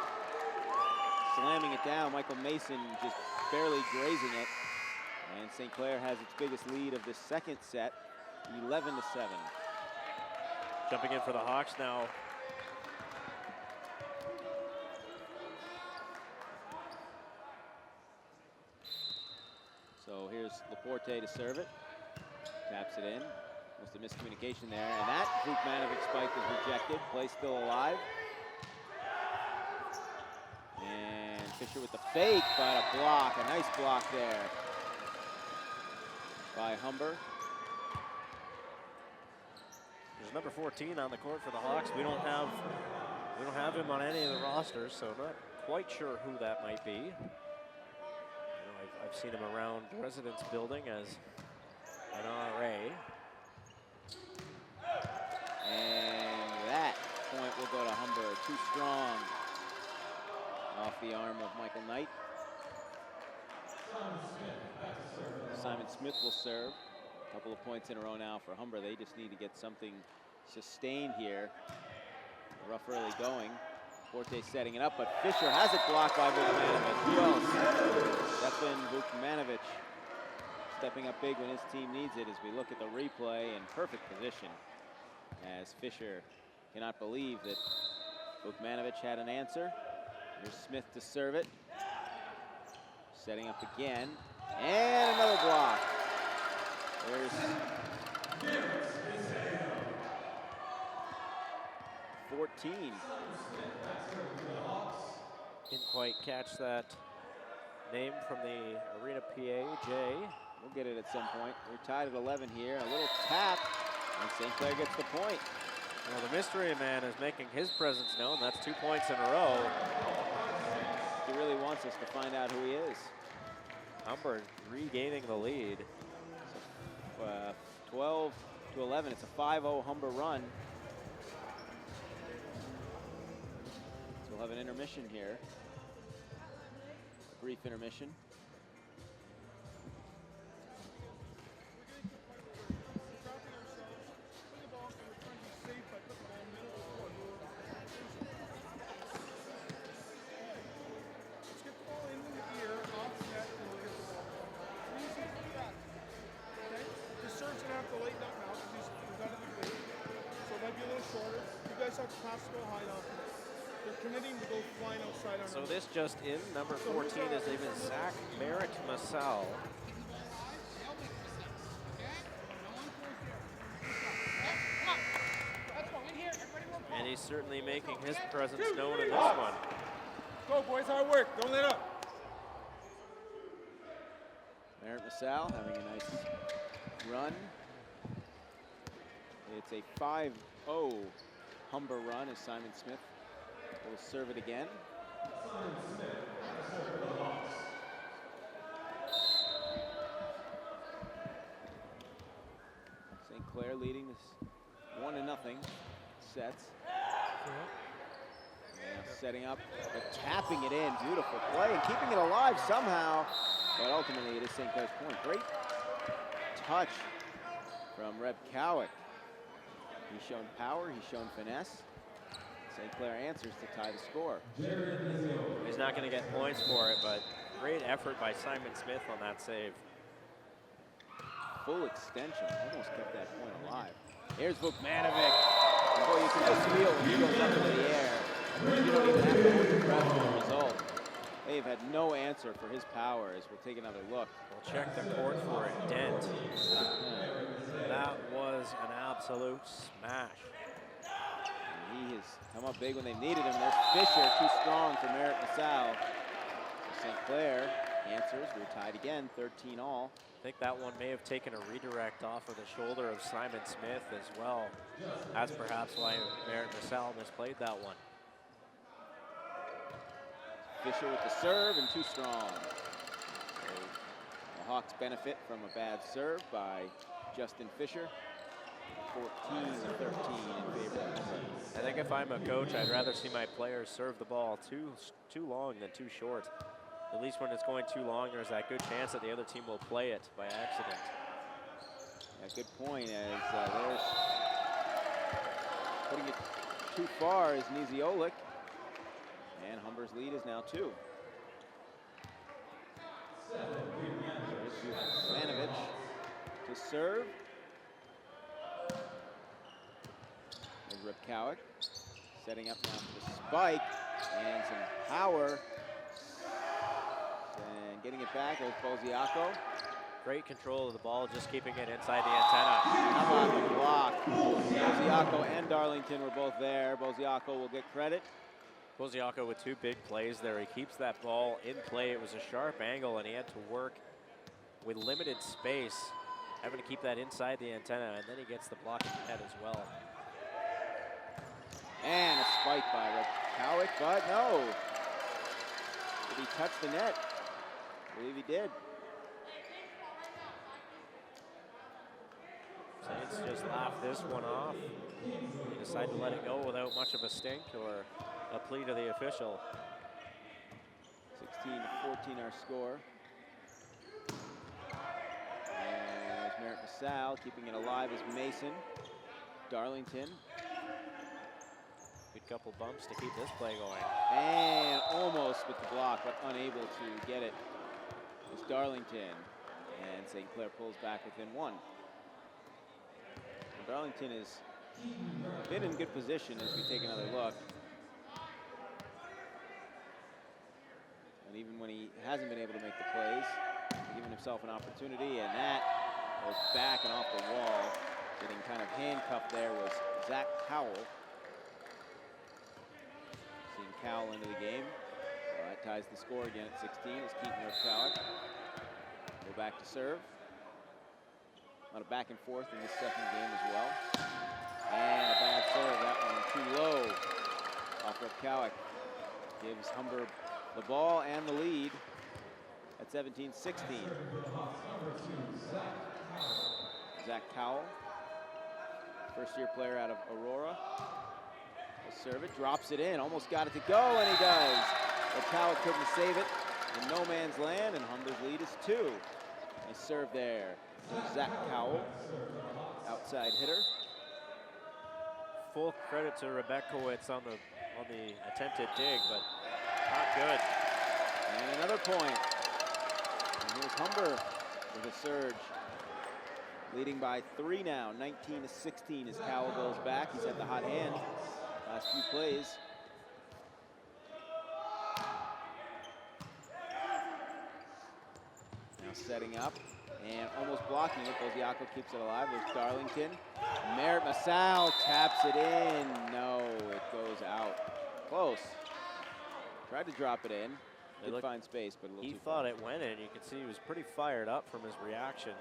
slamming it down. Michael Mason just barely grazing it. And St. Clair has its biggest lead of the second set, 11-7. Jumping in for the Hawks now. So here's Laporte to serve it. Taps it in. Must have miscommunication there. And that Vukmanovic spike is rejected. Play still alive. And Fisher with the fake, but a block. A nice block there by Humber. There's number 14 on the court for the Hawks. We don't have him on any of the rosters, so not quite sure who that might be. I've seen him around the residence building as an RA. And that point will go to Humber. Too strong off the arm of Michael Knight. Simon Smith will serve. A couple of points in a row now for Humber. They just need to get something sustained here. Rough early going. Forte setting it up, but Fisher has it blocked by Vukmanovic. Who else? Stefan Vukmanovic stepping up big when his team needs it as we look at the replay in perfect position as Fisher cannot believe that Vukmanovic had an answer. Here's Smith to serve it. Setting up again. And another block. There's 14. Didn't quite catch that name from the Arena PA, Jay. We'll get it at some point. We're tied at 11 here. A little tap, and St. Clair gets the point. Well, the mystery man is making his presence known. That's 2 points in a row. He really wants us to find out who he is. Humber regaining the lead. So, 12-11. It's a 5-0 Humber run. So we'll have an intermission here. A brief intermission. So this just in, number 14, his name is Zach Merritt Massal. And he's certainly making his presence known in this one. Go, boys, hard work. Don't let up. Merritt Massal having a nice run. It's a 5-0 Humber run as Simon Smith will serve it again. St. Clair leading this 1-0 sets. Now setting up, but tapping it in. Beautiful play and keeping it alive somehow. But ultimately it is St. Clair's point. Great touch from Reb Cowick. He's shown power, he's shown finesse. St. Clair answers to tie the score. He's not going to get points for it, but great effort by Simon Smith on that save. Full extension, almost kept that point alive. Here's Vukmanovic. And boy, you can just feel when he goes up into the air. You don't even have to hold your breath for the result. They've had no answer for his power as we'll take another look. We'll check the court for a dent. That was an absolute smash. And he has come up big when they needed him. There's Fisher, too strong for Merritt Massal. So St. Clair answers. We're tied again, 13 all. I think that one may have taken a redirect off of the shoulder of Simon Smith as well. That's perhaps why Merritt Massal misplayed that one. Fisher with the serve and too strong. So the Hawks benefit from a bad serve by Justin Fisher. 14-13 in favor of Humber. I think if I'm a coach, I'd rather see my players serve the ball too long than too short. At least when it's going too long, there's that good chance that the other team will play it by accident. Yeah, good point, as there's putting it too far is Niziolic. And Humber's lead is now 2. Vukmanovic to serve. There's Rip Cowick setting up now for the spike and some power. And getting it back, there's Boziaco. Great control of the ball, just keeping it inside the antenna. How about the block? Boziaco and Darlington were both there. Boziaco will get credit. Boziaco with 2 big plays there. He keeps that ball in play. It was a sharp angle, and he had to work with limited space, having to keep that inside the antenna, and then he gets the block in the net as well. And a spike by Rip Cowick, but no. Did he touch the net? I believe he did. Saints just laughed this one off. They decide to let it go without much of a stink or a plea to the official. 16-14 our score. And there's Merritt Massal keeping it alive as Mason. Darlington. Good couple bumps to keep this play going. And almost with the block, but unable to get it. It's Darlington. And St. Clair pulls back within 1. And Darlington has been in good position as we take another look. And even when he hasn't been able to make the plays, giving himself an opportunity, and that goes back and off the wall. Getting kind of handcuffed there was Zach Cowell. Seeing Cowell into the game. That ties the score again at 16 as Keaton Cowick. Go back to serve. A lot of back and forth in this second game as well. And a bad serve, that one too low. Off Rip Cowick. Gives Humber the ball and the lead at 17-16. Zach Cowell, first-year player out of Aurora. Will serve it, drops it in, almost got it to go, and he does. But Cowell couldn't save it in no man's land, and Humber's lead is 2. Nice serve there. Zach Cowell, outside hitter. Full credit to Rebekowitz on the attempted dig, but not good. And another point. And here's Humber with a surge. Leading by 3 now, 19-16 as Cowell goes back. He's had the hot hand last few plays. Now setting up and almost blocking it. Boziaco keeps it alive. There's Darlington. Merritt Massal taps it in. No, it goes out. Close. Tried to drop it in. They Did looked- find space, but a little He too thought far. it went in. You could see he was pretty fired up from his reaction.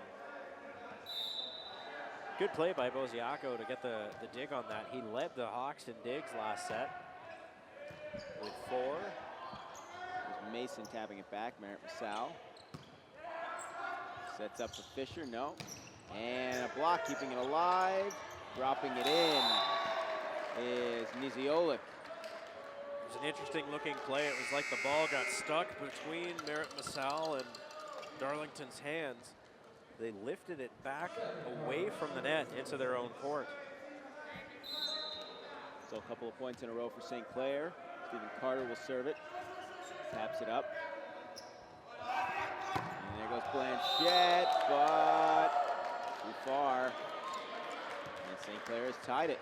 Good play by Boziaco to get the dig on that. He led the Hawks in digs last set with 4. There's Mason tapping it back. Merritt Masal sets up for Fisher. No. And a block keeping it alive. Dropping it in is Niziolik. It was an interesting looking play. It was like the ball got stuck between Merritt Masal and Darlington's hands. They lifted it back away from the net into their own court. So a couple of points in a row for St. Clair. Stephen Carter will serve it. Taps it up. And there goes Blanchette, but too far. And St. Clair has tied it.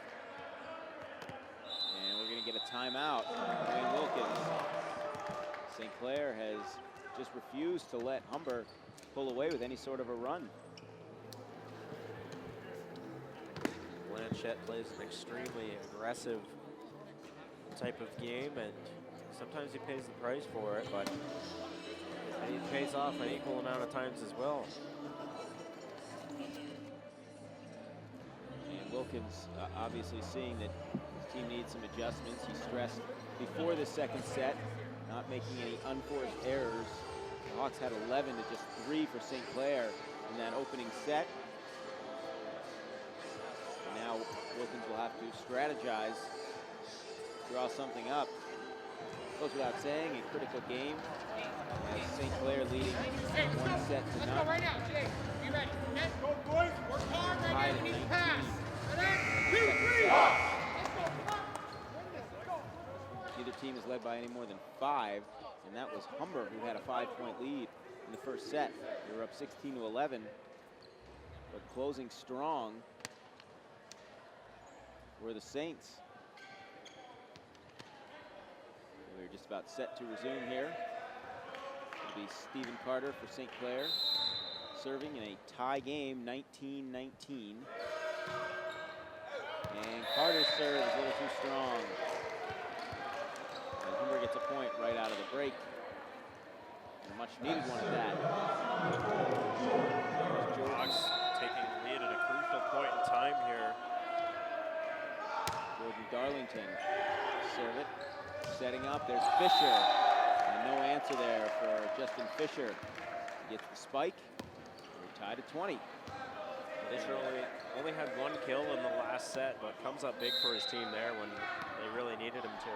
And we're going to get a timeout. Wayne Wilkins. St. Clair has just refused to let Humber pull away with any sort of a run. Blanchette plays an extremely aggressive type of game, and sometimes he pays the price for it, but he pays off an equal amount of times as well. And Wilkins obviously seeing that his team needs some adjustments. He stressed before the second set, not making any unforced errors. The Hawks had 11 to just 3 for St. Clair in that opening set. And now Wilkins will have to strategize, draw something up. Goes without saying, a critical game as St. Clair leading 1 set to Let's go none. right now, Jake. Be ready. Net. Go, boys. Work hard right Tied now. at We need 19. to pass. And 2, 3. Second Let's go. Come on. Let's go. Neither team is led by any more than 5, and that was Humber who had a 5-point lead in the first set. They were up 16-11, but closing strong were the Saints. We're just about set to resume here. It'll be Stephen Carter for St. Clair, serving in a tie game, 19-19. And Carter's serve is a little too strong. And Humber gets a point right out of the break. And a much needed one at that. Hawks taking the lead at a crucial point in time here. Jordan Darlington, serve it, setting up, there's Fisher. And no answer there for Justin Fisher. He gets the spike, we're tied at 20. Fisher only had 1 kill in the last set, but comes up big for his team there when they really needed him to.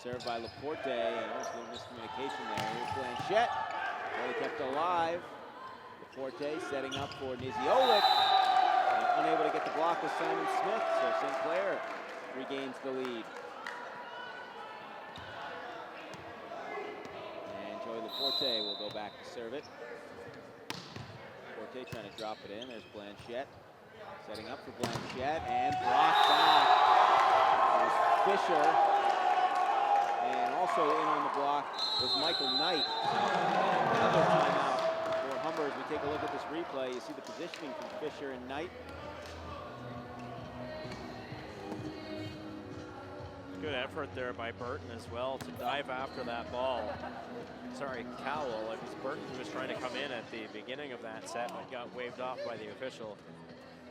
Served by Laporte, and almost a little miscommunication there. Here's Blanchette, really kept alive. Laporte setting up for Niziolik, and unable to get the block with Simon Smith, so St. Clair regains the lead. And Joey Laporte will go back to serve it. Laporte trying to drop it in, there's Blanchette. Setting up for Blanchette, and blocked back. There's Fisher. And also in on the block was Michael Knight. Another timeout for Humber as we take a look at this replay. You see the positioning from Fisher and Knight. Good effort there by Burton as well to dive after that ball. Sorry, Cowell. It was Burton who was trying to come in at the beginning of that set, but got waved off by the official.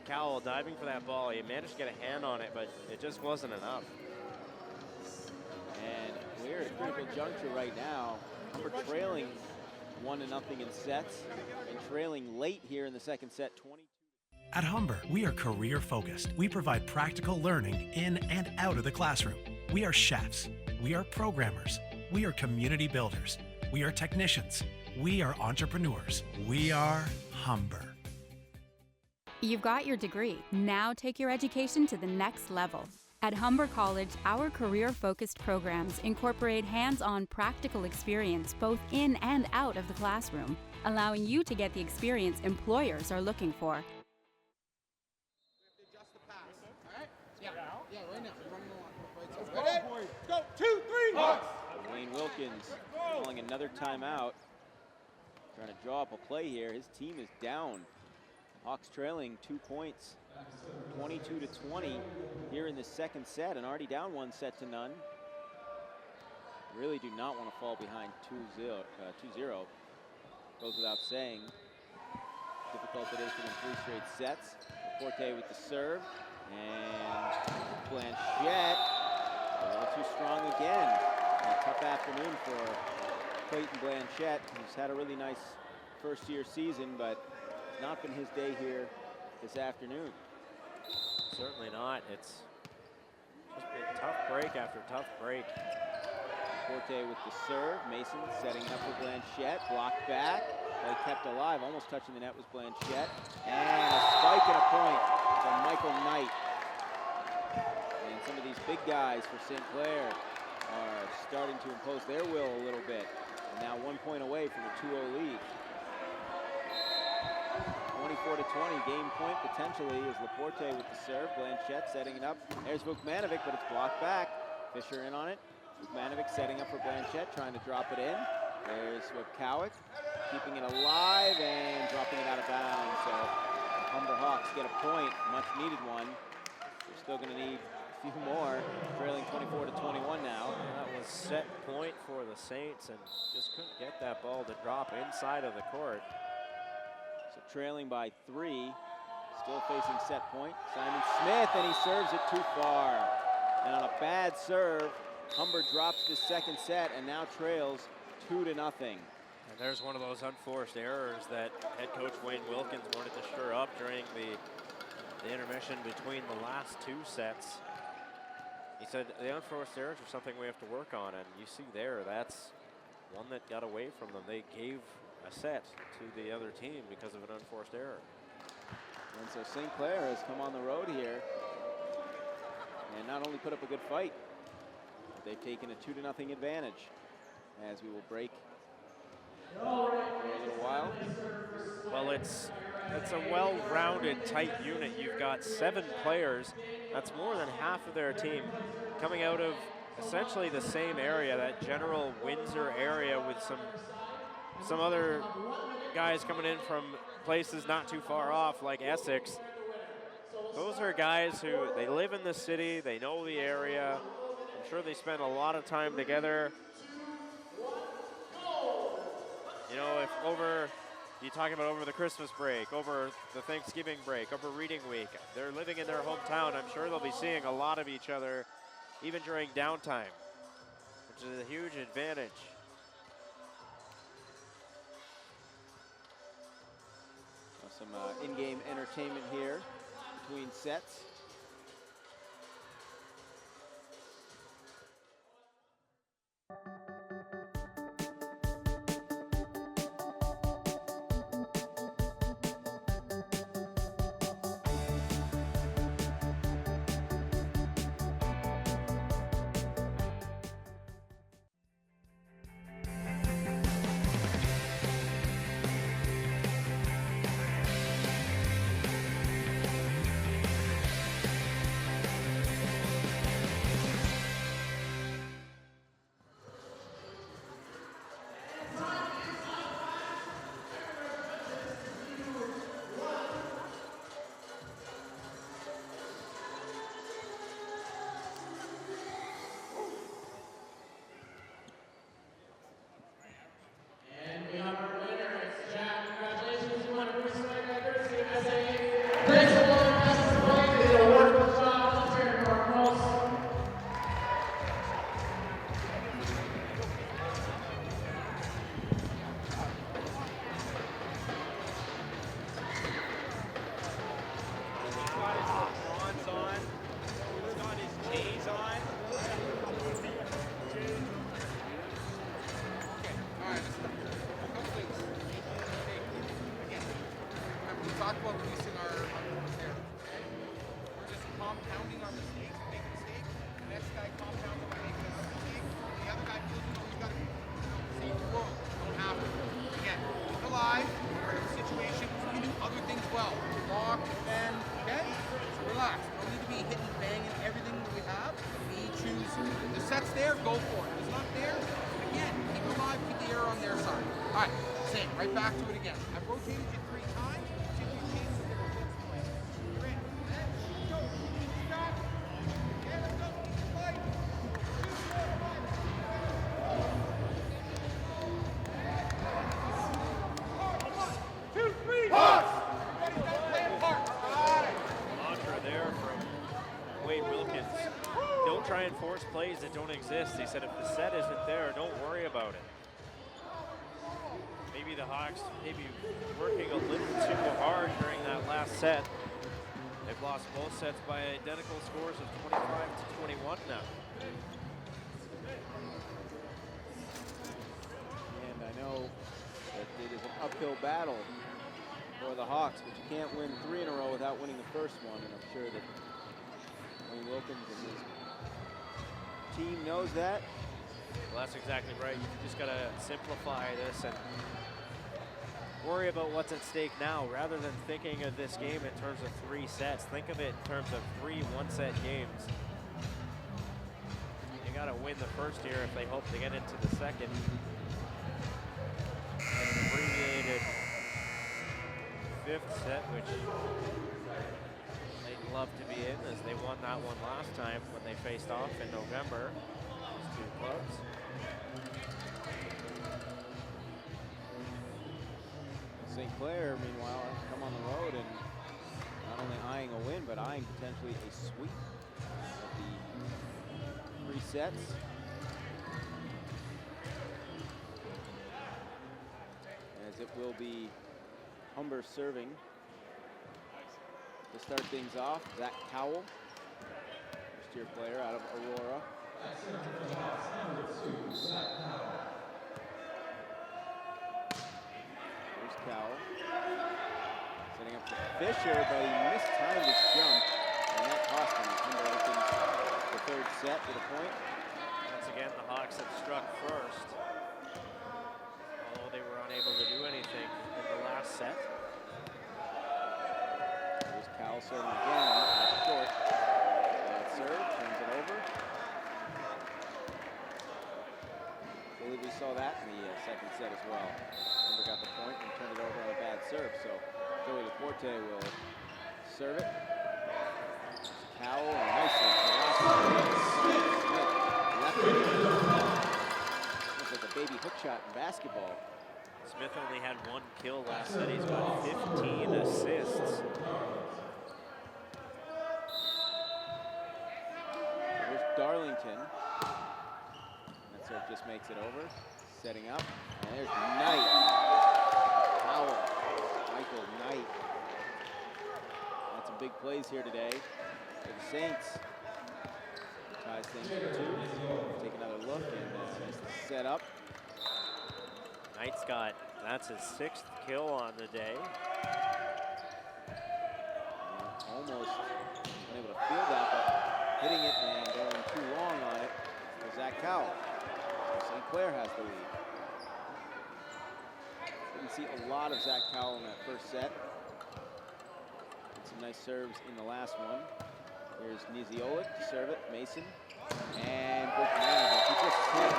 Cowell diving for that ball. He managed to get a hand on it, but it just wasn't enough. And we're at a critical juncture right now. We're trailing 1-0 in sets and trailing late here in the second set, 22. At Humber, we are career focused. We provide practical learning in and out of the classroom. We are chefs. We are programmers. We are community builders. We are technicians. We are entrepreneurs. We are Humber. You've got your degree. Now take your education to the next level. At Humber College, our career-focused programs incorporate hands-on practical experience both in and out of the classroom, allowing you to get the experience employers are looking for. Adjust the pass. All right? Yeah, right now. You're running along. Right side. Ready? Go. 2, 3. Hawks. Wayne Wilkins calling another timeout. Trying to draw up a play here. His team is down. Hawks trailing 2 points, 22-20 here in the second set, and already down 1 set to none. really do not want to fall behind 2-0. Goes without saying. Difficult it is for them 3 straight sets. Laporte with the serve. And Blanchette a little too strong again. A tough afternoon for Clayton Blanchette, who's had a really nice first-year season, but it's not been his day here this afternoon. Certainly not. It's just been tough break after tough break. Forte with the serve. Mason setting up for Blanchette. Blocked back. They kept alive. Almost touching the net was Blanchette. And a spike and a point from Michael Knight. And some of these big guys for St. Clair are starting to impose their will a little bit. And now 1 point away from a 2-0 lead. 24-20, game point potentially is Laporte with the serve. Blanchette setting it up. There's Vukmanovic, but it's blocked back. Fisher in on it. Vukmanovic setting up for Blanchette, trying to drop it in. There's Webkowick, keeping it alive and dropping it out of bounds. So Humber Hawks get a point, much needed one. They're still going to need a few more, trailing 24-21 now. That was set point for the Saints and just couldn't get that ball to drop inside of the court. So trailing by 3, still facing set point. Simon Smith, and he serves it too far. And on a bad serve, Humber drops the second set and now trails 2-0. And there's one of those unforced errors that head coach Wayne Wilkins wanted to stir up during the intermission between the last 2 sets. He said the unforced errors are something we have to work on, and you see there, that's one that got away from them. They gave a set to the other team because of an unforced error. And so St. Clair has come on the road here and not only put up a good fight, but they've taken a 2-0 advantage as we will break for a little while. Well, it's a well-rounded, tight unit. You've got 7 players. That's more than half of their team coming out of essentially the same area, that general Windsor area, with some other guys coming in from places not too far off, like Essex. Those are guys who, they live in the city, they know the area. I'm sure they spend a lot of time together. You know, if you talk about over the Christmas break, over the Thanksgiving break, over reading week, they're living in their hometown. I'm sure they'll be seeing a lot of each other, even during downtime, which is a huge advantage. Some in-game entertainment here between sets. Wade Wilkins, don't try and force plays that don't exist. He said if the set isn't there, don't worry about it. Maybe the Hawks working a little too hard during that last set. They've lost both sets by identical scores of 25-21 now. And I know that it is an uphill battle for the Hawks, but you can't win 3 in a row without winning the first one, and I'm sure that Wayne Wilkins and his team knows that. Well, that's exactly right. You just got to simplify this and worry about what's at stake now rather than thinking of this game in terms of 3 sets. Think of it in terms of 3 one-set games. You got to win the first here if they hope to get into the second. An abbreviated 5th set, which they'd love to be in as they won that one last time when they faced off in November. These 2 clubs. St. Clair, meanwhile, has come on the road and not only eyeing a win, but eyeing potentially a sweep of the 3 sets. As it will be Humber serving to start things off. Zach Cowell, first-year player out of Aurora. Cowell. Setting up for Fisher, but he mistimed his jump, and that cost him. Humber opens the 3rd set with a point. Once again, the Hawks have struck first, although they were unable to do anything in the last set. There's Cowell serving again, short. That serve, turns it over. I believe we saw that in the 2nd set as well. Humber got the point and turned it over on a bad serve, so Joey Laporte will serve it. Cowell, nicely. Looks like a baby hook shot in basketball. Smith only had 1 kill last set. He's got 15 assists. Here's Darlington. That serve just makes it over. Setting up. And there's Knight. Powell. Michael Knight. Had some big plays here today for the Saints. Ties things for 2. Take another look and nice set up. Knight's that's his 6th kill on the day. Almost unable to field that, but hitting it and going too long on it for Zach Cowell. St. Clair has the lead. Didn't see a lot of Zach Cowell in that first set. Had some nice serves in the last one. Here's Niziolik to serve it, Mason. And Buchanan, he just can't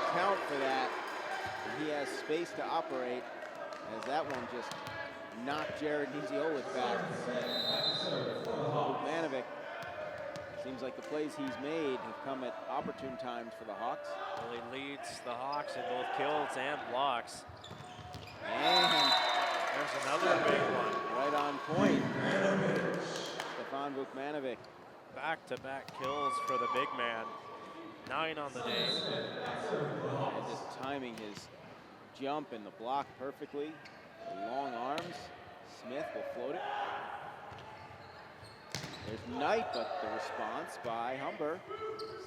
account for that. And he has space to operate as that one just knocked Jared Niziolik back. Buchanan, seems like the plays he's made have come at opportune times for the Hawks. Well, he leads the Hawks in both kills and blocks. And there's another big one. Right on point. Stefan Vukmanovic. Back-to-back kills for the big man. 9 on the day. And just timing his jump and the block perfectly. The long arms. Smith will float it. There's Knight, but the response by Humber.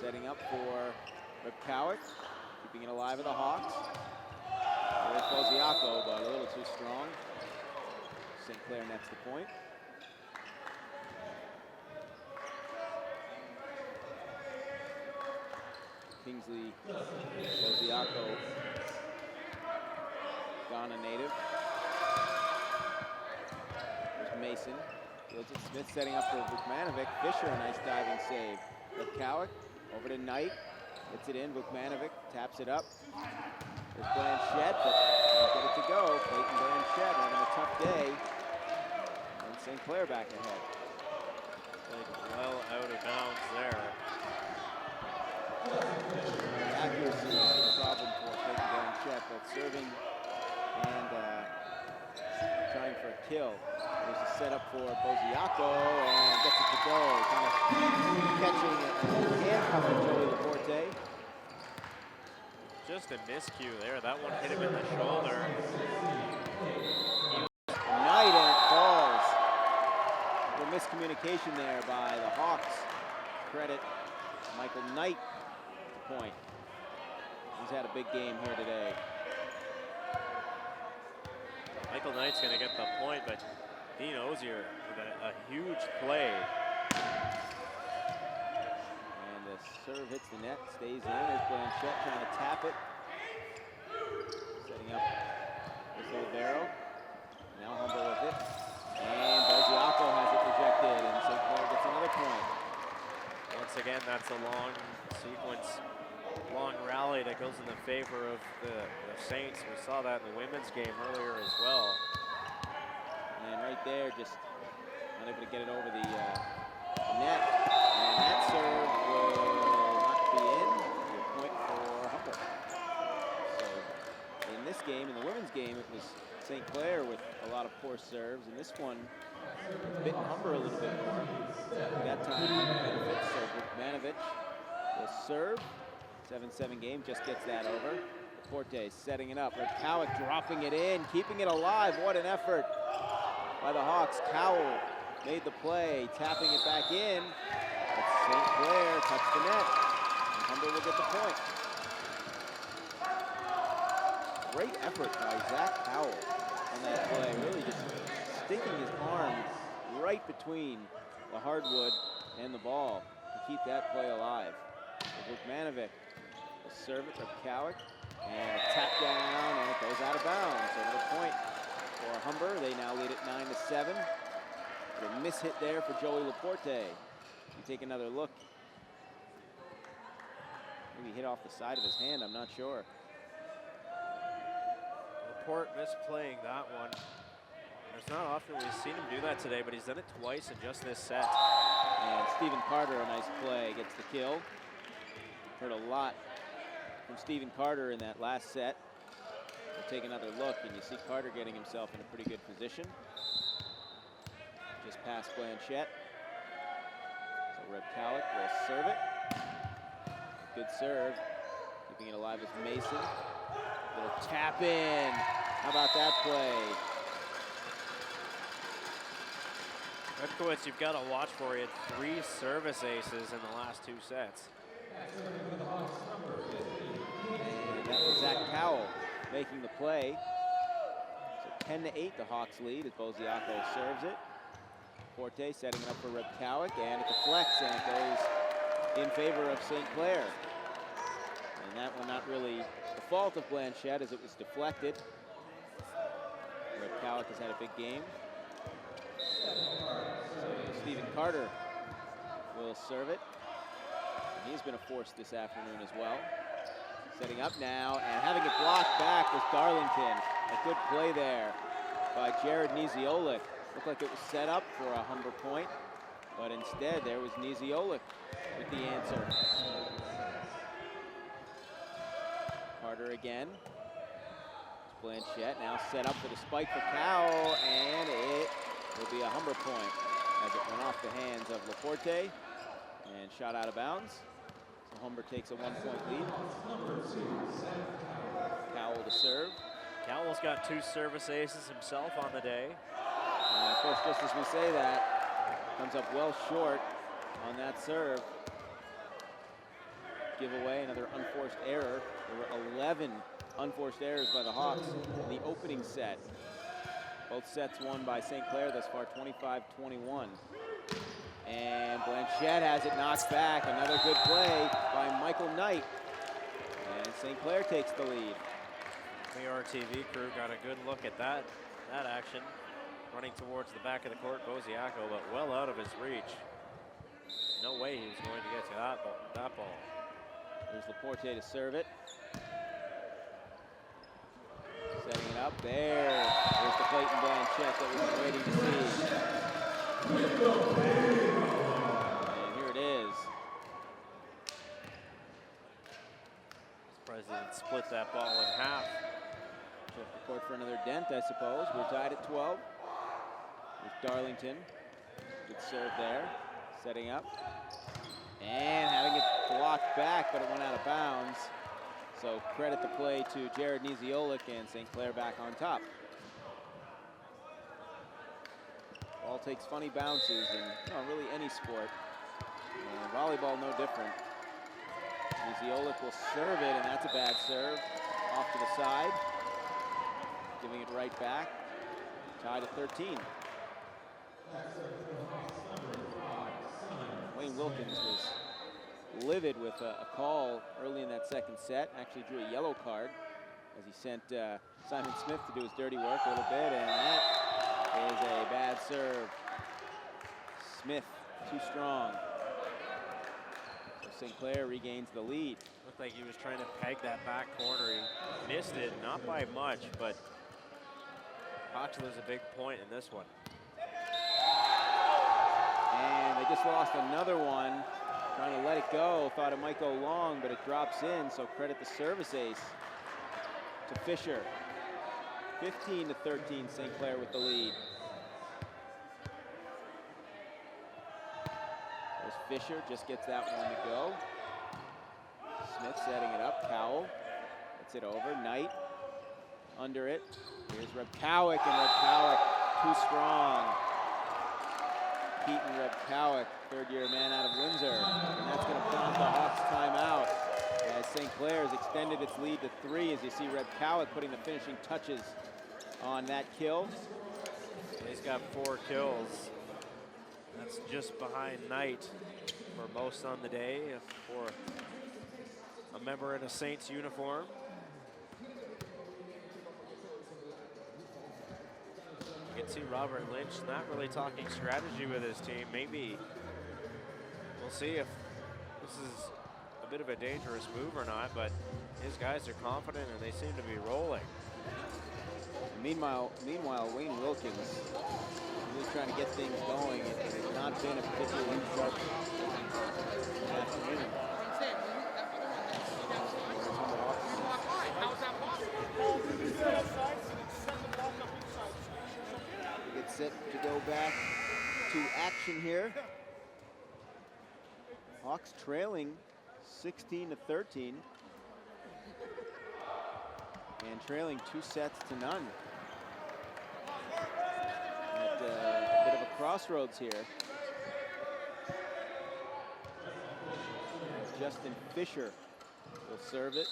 Setting up for Rip Cowick. Keeping it alive with the Hawks. There's Boziaco, but a little too strong. St. Clair nets the point. Kingsley Boziaco, Ghana native. There's Mason. Fields it. Smith setting up for Vukmanovic. Fisher, a nice diving save. Rip Cowick over to Knight. Gets it in. Vukmanovic taps it up. There's Blanchette, but can't get it to go. Clayton Blanchette having a tough day. And St. Clair back ahead. Played well out of bounds there. Accuracy is a problem for Clayton Blanchette, both serving and trying for a kill. There's a setup for Boziaco and gets it to go catching and handcuffing Joey Laporte. Just a miscue there. That one hit him in the shoulder. Knight, and it falls. The miscommunication there by the Hawks. Credit Michael Knight to point. He's had a big game here today. Michael Knight's going to get the point, but Dean Ozier with a huge play. And the serve hits the net, stays in. There's Blanchette trying to tap it. Setting up this little barrel. Now Humber with it. And Boziaco has it rejected, and St. Clair gets another point. Once again, that's a long sequence, long rally that goes in the favor of the Saints. We saw that in the women's game earlier as well. And right there, just not able to get it over the net. And that serve will not be in. It'll be a point for Humber. So in this game, in the women's game, it was St. Clair with a lot of poor serves. And this one, it's bitten Humber a little bit more. That time, benefits. So Manovich will serve. 7-7 game, just gets that over. Laporte setting it up. Cowick dropping it in, keeping it alive. What an effort by the Hawks. Cowell made the play, tapping it back in. But St. Clair touched the net, and Humber will get the point. Great effort by Zach Cowell on that play. Really just sticking his arm right between the hardwood and the ball to keep that play alive. Vukmanovic will serve it to Cowick, and a tap down, and it goes out of bounds. So another point for Humber. They now lead it 9-7. A miss-hit there for Joey Laporte. You take another look. Maybe hit off the side of his hand, I'm not sure. Laporte misplaying that one. It's not often we've seen him do that today, but he's done it twice in just this set. And Stephen Carter, a nice play, gets the kill. Heard a lot from Stephen Carter in that last set. We'll take another look, and you see Carter getting himself in a pretty good position. Just past Blanchette. So Reb Cowlick will serve it. Good serve. Keeping it alive is Mason. Little tap in. How about that play? Redkowitz, you've got to watch for it. 3 service aces in the last 2 sets. And that was Zach Cowell making the play. So 10-8, the Hawks lead as Boziaco serves it. Forte setting it up for Reb Cowick, and it deflects, and it goes in favor of St. Clair. And that one not really the fault of Blanchette, as it was deflected. Reb Cowick has had a big game. So Stephen Carter will serve it. He's been a force this afternoon as well. Setting up now, and having it blocked back was Darlington. A good play there by Jared Niziolek. Looked like it was set up for a Humber point, but instead there was Niziolek with the answer. Carter again. Blanchette now set up for the spike for Cowell, and it will be a Humber point as it went off the hands of Laporte and shot out of bounds. So Humber takes a 1-point lead. Cowell to serve. Cowell's got 2 service aces himself on the day. Of course, just as we say that, comes up well short on that serve. Give away another unforced error. There were 11 unforced errors by the Hawks in the opening set. Both sets won by St. Clair thus far, 25-21. And Blanchette has it knocked back. Another good play by Michael Knight. And St. Clair takes the lead. The RTV crew got a good look at that action. Running towards the back of the court, Boziaco, but well out of his reach. No way he was going to get to that ball. There's Laporte to serve it. Setting it up there. There's the Clayton Blanchette that we've been waiting to see. And here it is. President split that ball in half. Check the court for another dent, I suppose. We're tied at 12. With Darlington. Good serve there. Setting up. And having it blocked back, but it went out of bounds. So credit the play to Jared Niziolic, and St. Clair back on top. Ball takes funny bounces in really any sport. And volleyball no different. Niziolic will serve it, and that's a bad serve. Off to the side. Giving it right back. Tied at 13. Wayne Wilkins was livid with a call early in that second set. Actually drew a yellow card as he sent Simon Smith to do his dirty work a little bit, and that is a bad serve. Smith too strong. So St. Clair regains the lead. Looked like he was trying to peg that back corner. He missed it, not by much, but Hotchler's a big point in this one. And they just lost another one. Trying to let it go, thought it might go long, but it drops in, so credit the service ace to Fisher. 15-13, St. Clair with the lead. There's Fisher, just gets that one to go. Smith setting it up, Cowell gets it over, Knight under it. Here's Rebkowick, and Rebkowick too strong. Keaton Rebkowick, third-year man out of Windsor, and that's going to prompt the Hawks timeout as St. Clair has extended its lead to 3, as you see Rebkowick putting the finishing touches on that kill. He's got 4 kills. That's just behind Knight for most on the day for a member in a Saints uniform. You can see Robert Lynch not really talking strategy with his team. Maybe we'll see if this is a bit of a dangerous move or not, but his guys are confident and they seem to be rolling. Meanwhile, Wayne Wilkins really trying to get things going. It has not been a particularly sharp afternoon. How's that possible? Get set to go back to action here. Hawks trailing 16-13 and trailing 2 sets to none. At a bit of a crossroads here. Justin Fisher will serve it.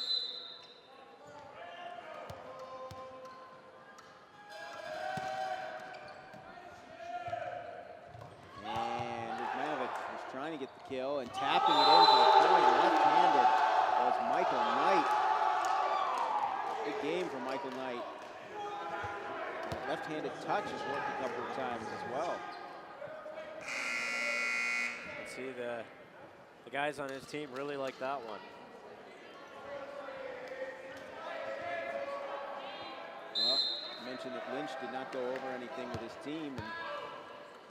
Trying to get the kill and tapping it in for the point, left-handed, was Michael Knight. Big game for Michael Knight. Left-handed touch has worked a couple of times as well. Let's see the guys on his team really like that one. Well, I mentioned that Lynch did not go over anything with his team and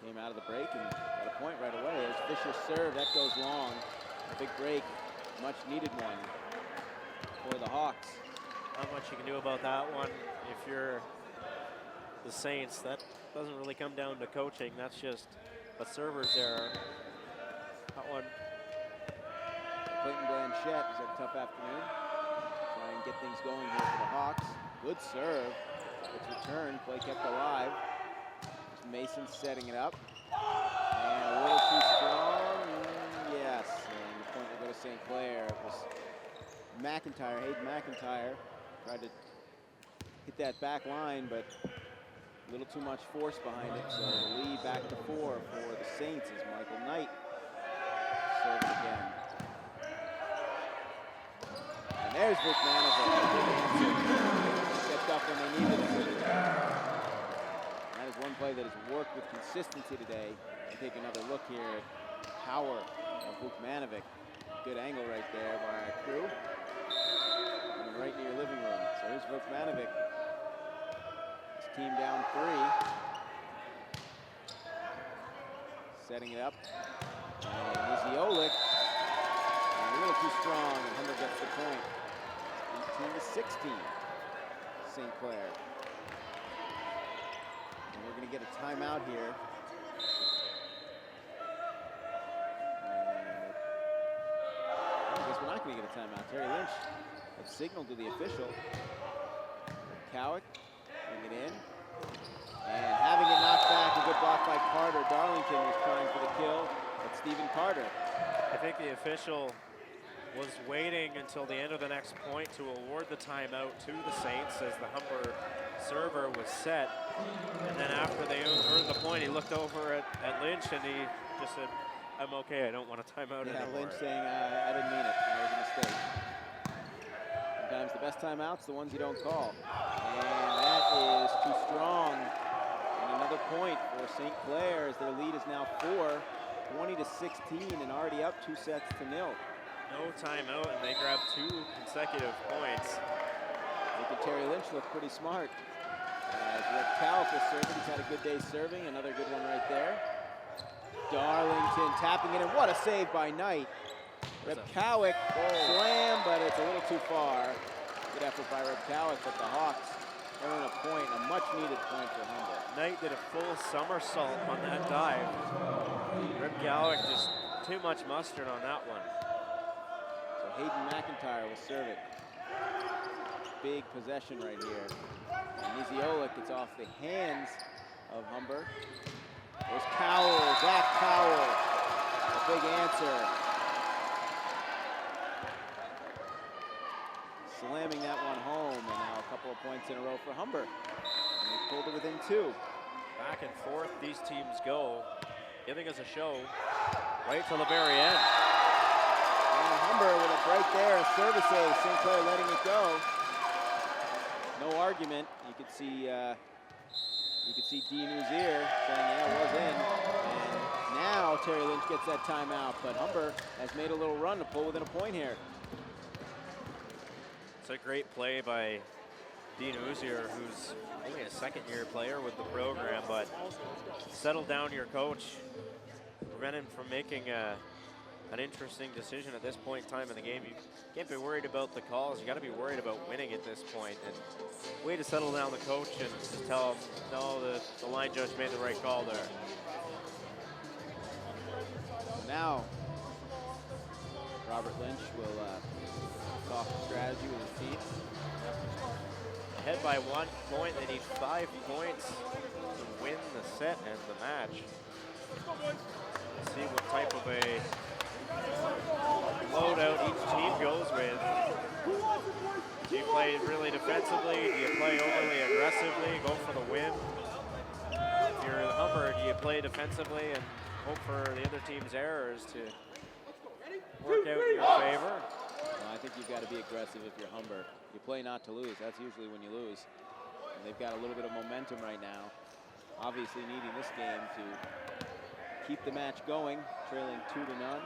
came out of the break and got a point right away. There's Fisher's serve, that goes long. A big break, much needed one for the Hawks. Not much you can do about that one if you're the Saints. That doesn't really come down to coaching. That's just a server's error. That one. Clayton Blanchette has had a tough afternoon. Try and get things going here for the Hawks. Good serve. It's returned, play kept alive. Mason setting it up, and a little too strong, yes, and the point will go to St. Clair. It was McIntyre, Hayden McIntyre, tried to hit that back line, but a little too much force behind it, so the lead back to 4 for the Saints as Michael Knight serves again. And there's Vic Manifold. Stepped up when they needed it. One play that has worked with consistency today. Take another look here at power of Vukmanovic. Good angle right there by our crew. And right near your living room. So here's Vukmanovic. His team down 3. Setting it up. And Niziolic. And a little too strong, and Humber gets the point. 18-16, St. Clair. And we're going to get a timeout here. Terry Lynch had signaled to the official. Cowick bring it in. And having it knocked back, a good block by Carter. Darlington was trying for the kill, but Stephen Carter. I think the official was waiting until the end of the next point to award the timeout to the Saints as the Humber server was set. And then after they earned the point, he looked over at Lynch and he just said, "I'm okay, I don't want a timeout anymore." Lynch saying, I didn't mean it, that was a mistake. Sometimes the best timeouts, the ones you don't call. And that is too strong. And another point for St. Clair as their lead is now 4, 20-16, and already up 2 sets to 0. No timeout, and they grabbed 2 consecutive points. Making Terry Lynch look pretty smart. As Rick Cowick was serving, he's had a good day serving. Another good one right there. Darlington tapping it in. What a save by Knight. Rip Cowick slam, but it's a little too far. Good effort by Rip Cowick, but the Hawks earn a point, a much-needed point for Humber. Knight did a full somersault on that dive. Rip Cowick just too much mustard on that one. So Hayden McIntyre will serve it. Big possession right here. And Niziolek gets off the hands of Humber. There's Cowell, Zach Cowell. A big answer. Slamming that one home, and now a couple of points in a row for Humber. And they pulled it within 2. Back and forth these teams go, giving us a show right till the very end. And Humber with a break there, a service ace. St. Clair letting it go. No argument. You could see Dean Uzier saying, yeah, it was in. And now Terry Lynch gets that timeout, but Humber has made a little run to pull within a point here. It's a great play by Dean Uzier, who's only a second-year player with the program, but settle down your coach, prevent him from making an interesting decision at this point in time in the game. You can't be worried about the calls. You got to be worried about winning at this point. And way to settle down the coach and just tell him, no, the line judge made the right call there. Now, Robert Lynch will talk strategy with his team. Ahead by 1 point, they need 5 points to win the set and the match. Let's see what type of a loadout each team goes with. Do you play really defensively? Do you play overly aggressively? Go for the win? If you're the Humber, do you play defensively and hope for the other team's errors to work out in your favor? I think you've got to be aggressive if you're Humber. You play not to lose. That's usually when you lose. And they've got a little bit of momentum right now. Obviously needing this game to keep the match going, trailing 2-0.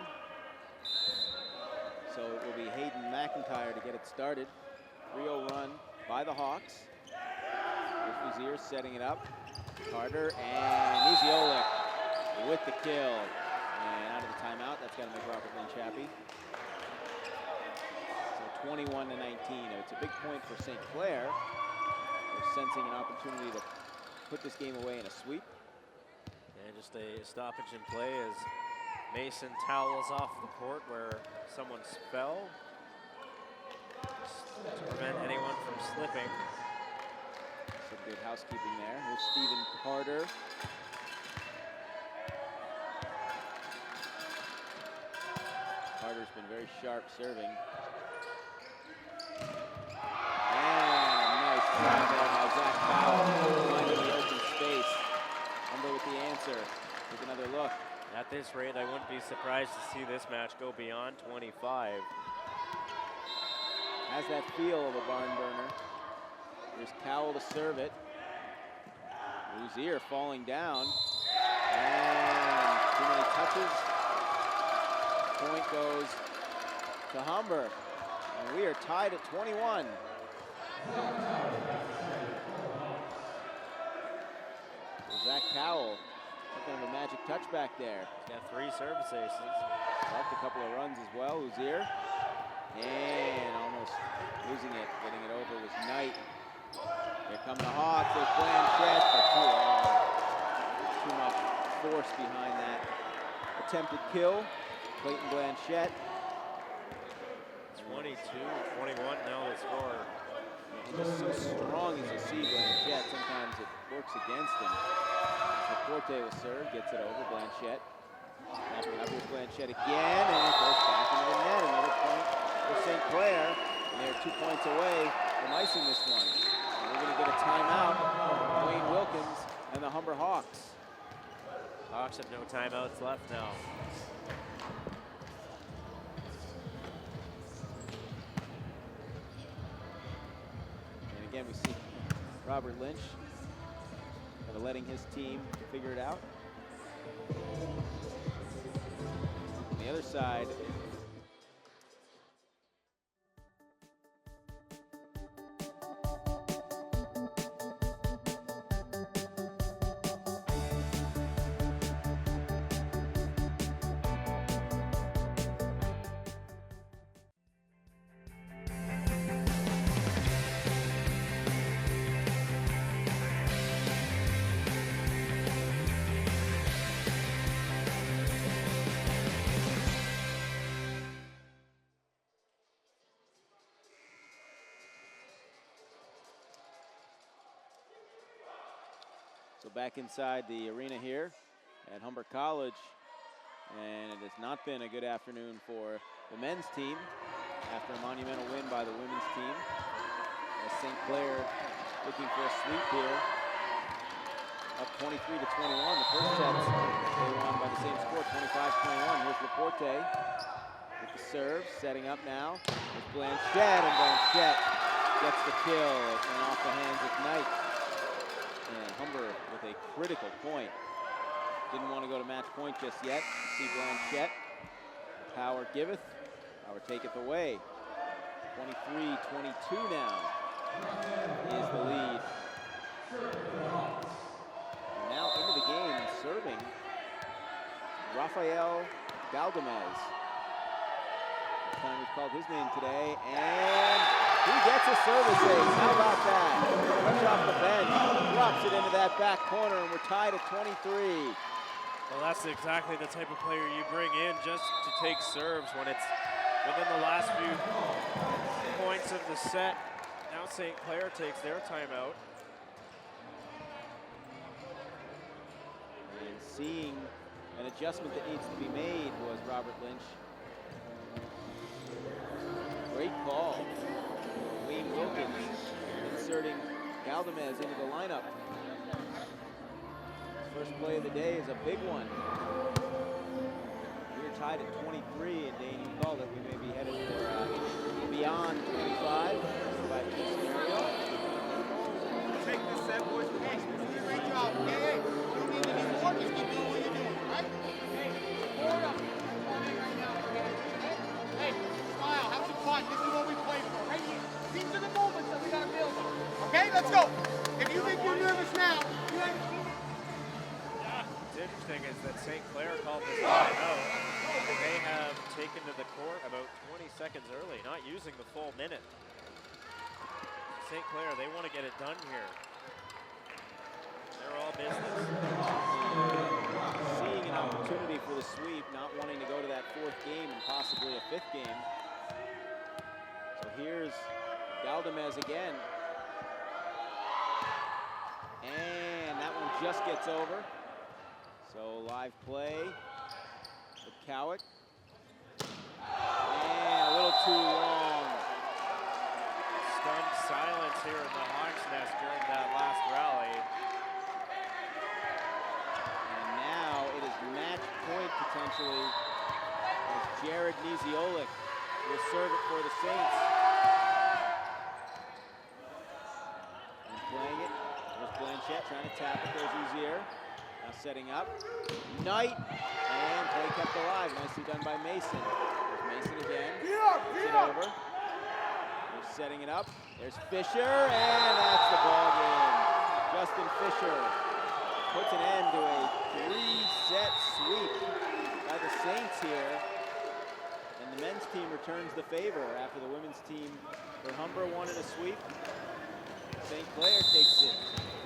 So it will be Hayden McIntyre to get it started. 3-0 run by the Hawks. With Uzier setting it up. Carter and Niziolek with the kill. And out of the timeout, that's got to make Robert Lynch happy. 21-19. It's a big point for St. Clair. They're sensing an opportunity to put this game away in a sweep. And just a stoppage in play as Mason towels off the court where someone fell. Just to prevent anyone from slipping. Some good housekeeping there. Here's Stephen Carter. Carter's been very sharp serving. Right there by Zach Powell, finding the open space. Humber with the answer. Take another look. At this rate, I wouldn't be surprised to see this match go beyond 25. Has that feel of a barn burner. Here's Cowell to serve it. Uzier falling down. And too many touches. Point goes to Humber. And we are tied at 21. Zach Cowell, something of a magic touch back there. He's got 3 service aces. Left a couple of runs as well, Uzier. And almost losing it, getting it over was Knight. Here come the Hawks, there's Blanchett, but too much force behind that attempted kill. Clayton Blanchett. It's 22-21 now the score. And just so strong as you see Blanchette, sometimes it works against him. Laporte will serve, gets it over. Blanchette popping up with Blanchette again, and it goes back into the net. Another point for St. Clair, and they're 2 points away from icing this one. And we're going to get a timeout from Wayne Wilkins and the Humber Hawks. Hawks have no timeouts left now. And again, we see Robert Lynch kind of letting his team figure it out. On the other side, so back inside the arena here at Humber College, and it has not been a good afternoon for the men's team after a monumental win by the women's team. As St. Clair looking for a sweep here, up 23-21. The first sets they won by the same score, 25-21. Here's Laporte with the serve, setting up now. There's Blanchette, and Blanchette gets the kill. It went off the hands of Knight. And Humber with a critical point. Didn't want to go to match point just yet. See Blanchette. Power giveth, power taketh away. 23-22 now is the lead. And now into the game, serving Rafael Galdamez. First time we've called his name today, and he gets a service ace. How about that? Fresh off the bench, drops it into that back corner, and we're tied at 23. Well, that's exactly the type of player you bring in just to take serves when it's within the last few points of the set. Now St. Clair takes their timeout. And seeing an adjustment that needs to be made was Robert Lynch. Great call. Wayne Wilkins inserting Galdamez into the lineup. First play of the day is a big one. We're tied at 23, and Dane, you called it. We may be headed for beyond 25 by this scenario. Take this set, boys. Hey, great job. Hey, you don't need to be more. Just keep doing what you're doing, right? Hey, forward up. Right now, okay? Hey, smile. Have some fun. This is what we play for, right here. These are the moments that we got to build on. Okay, let's go. If you think you're nervous now, you have to. What's interesting is that St. Clair called this timeout, and they have taken to the court about 20 seconds early, not using the full minute. St. Clair, they want to get it done here. They're all business. Seeing an opportunity for the sweep, not wanting to go to that fourth game and possibly a fifth game. So here's Galdamez again. And that one just gets over. So live play with Cowick. And a little too long. Stunned silence here in the Hawks nest during that last rally. And now it is match point potentially as Jared Niziolic will serve it for the Saints. And playing it. There's Blanchette trying to tap it. There's Uzier. Now setting up. Knight. And play kept alive. Nicely done by Mason. There's Mason again. Gets it over. They're setting it up. There's Fisher. And that's the ball game. Justin Fisher puts an end to a three-set sweep by the Saints here. And the men's team returns the favor after the women's team for Humber wanted a sweep. St. Clair takes it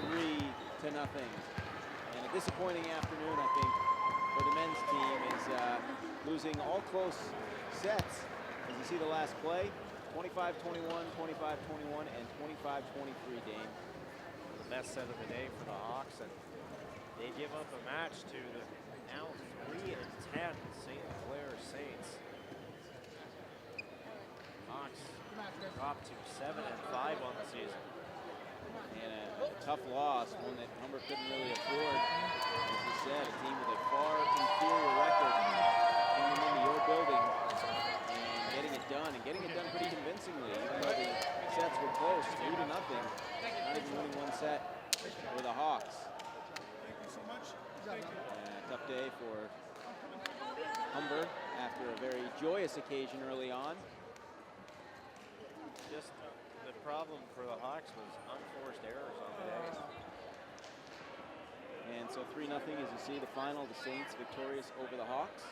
3-0. And a disappointing afternoon, I think, for the men's team is losing all close sets. As you see the last play. 25-21, 25-21, and 25-23, Dane. The best set of the day for the Hawks, and they give up a match to the now 3-10 St. Clair Saints. Hawks dropped to 7-5 on the season. And a tough loss, one that Humber couldn't really afford. As you said, a team with a far inferior record coming into your building and getting it done pretty convincingly, even though the sets were close, 3-0. Not even winning one set for the Hawks. Thank you so much. Thank you. Tough day for Humber after a very joyous occasion early on. Just the problem for the Hawks was unforced errors on the day. And so 3-0 as you see the final, the Saints victorious over the Hawks.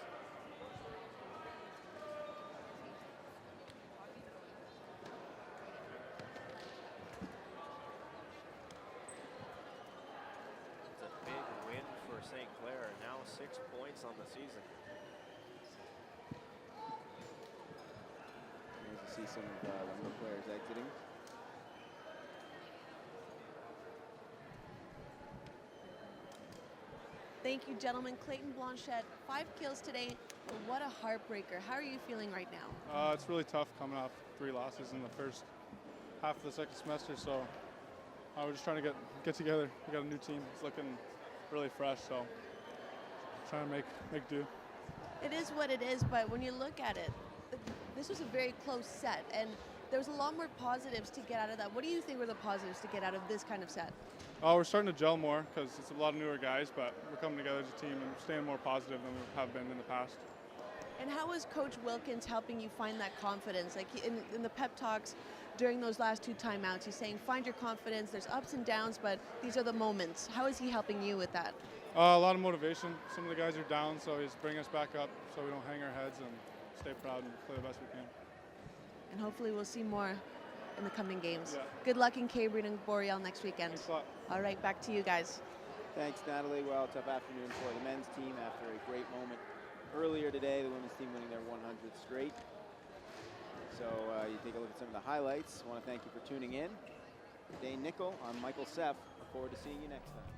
It's a big win for St. Clair, now 6 points on the season. As you see some of the Humber players exiting. Thank you, gentlemen. Clayton Blanchette, 5 kills today. But what a heartbreaker. How are you feeling right now? It's really tough coming off 3 losses in the first half of the second semester, so we're just trying to get together. We got a new team. It's looking really fresh, so trying to make do. It is what it is, but when you look at it, this was a very close set, and there was a lot more positives to get out of that. What do you think were the positives to get out of this kind of set? We're starting to gel more because it's a lot of newer guys, but we're coming together as a team and staying more positive than we have been in the past. And how is Coach Wilkins helping you find that confidence? Like in the pep talks during those last 2 timeouts, he's saying, find your confidence. There's ups and downs, but these are the moments. How is he helping you with that? A lot of motivation. Some of the guys are down, so he's bringing us back up so we don't hang our heads and stay proud and play the best we can. And hopefully we'll see more in the coming games. Yeah. Good luck in Cambridge and Boreal next weekend. Thanks a lot. All right, back to you guys. Thanks, Natalie. Well, tough afternoon for the men's team after a great moment earlier today. The women's team winning their 100th straight. So you take a look at some of the highlights. I want to thank you for tuning in. Dane Nickel, I'm Michael Seff. Look forward to seeing you next time.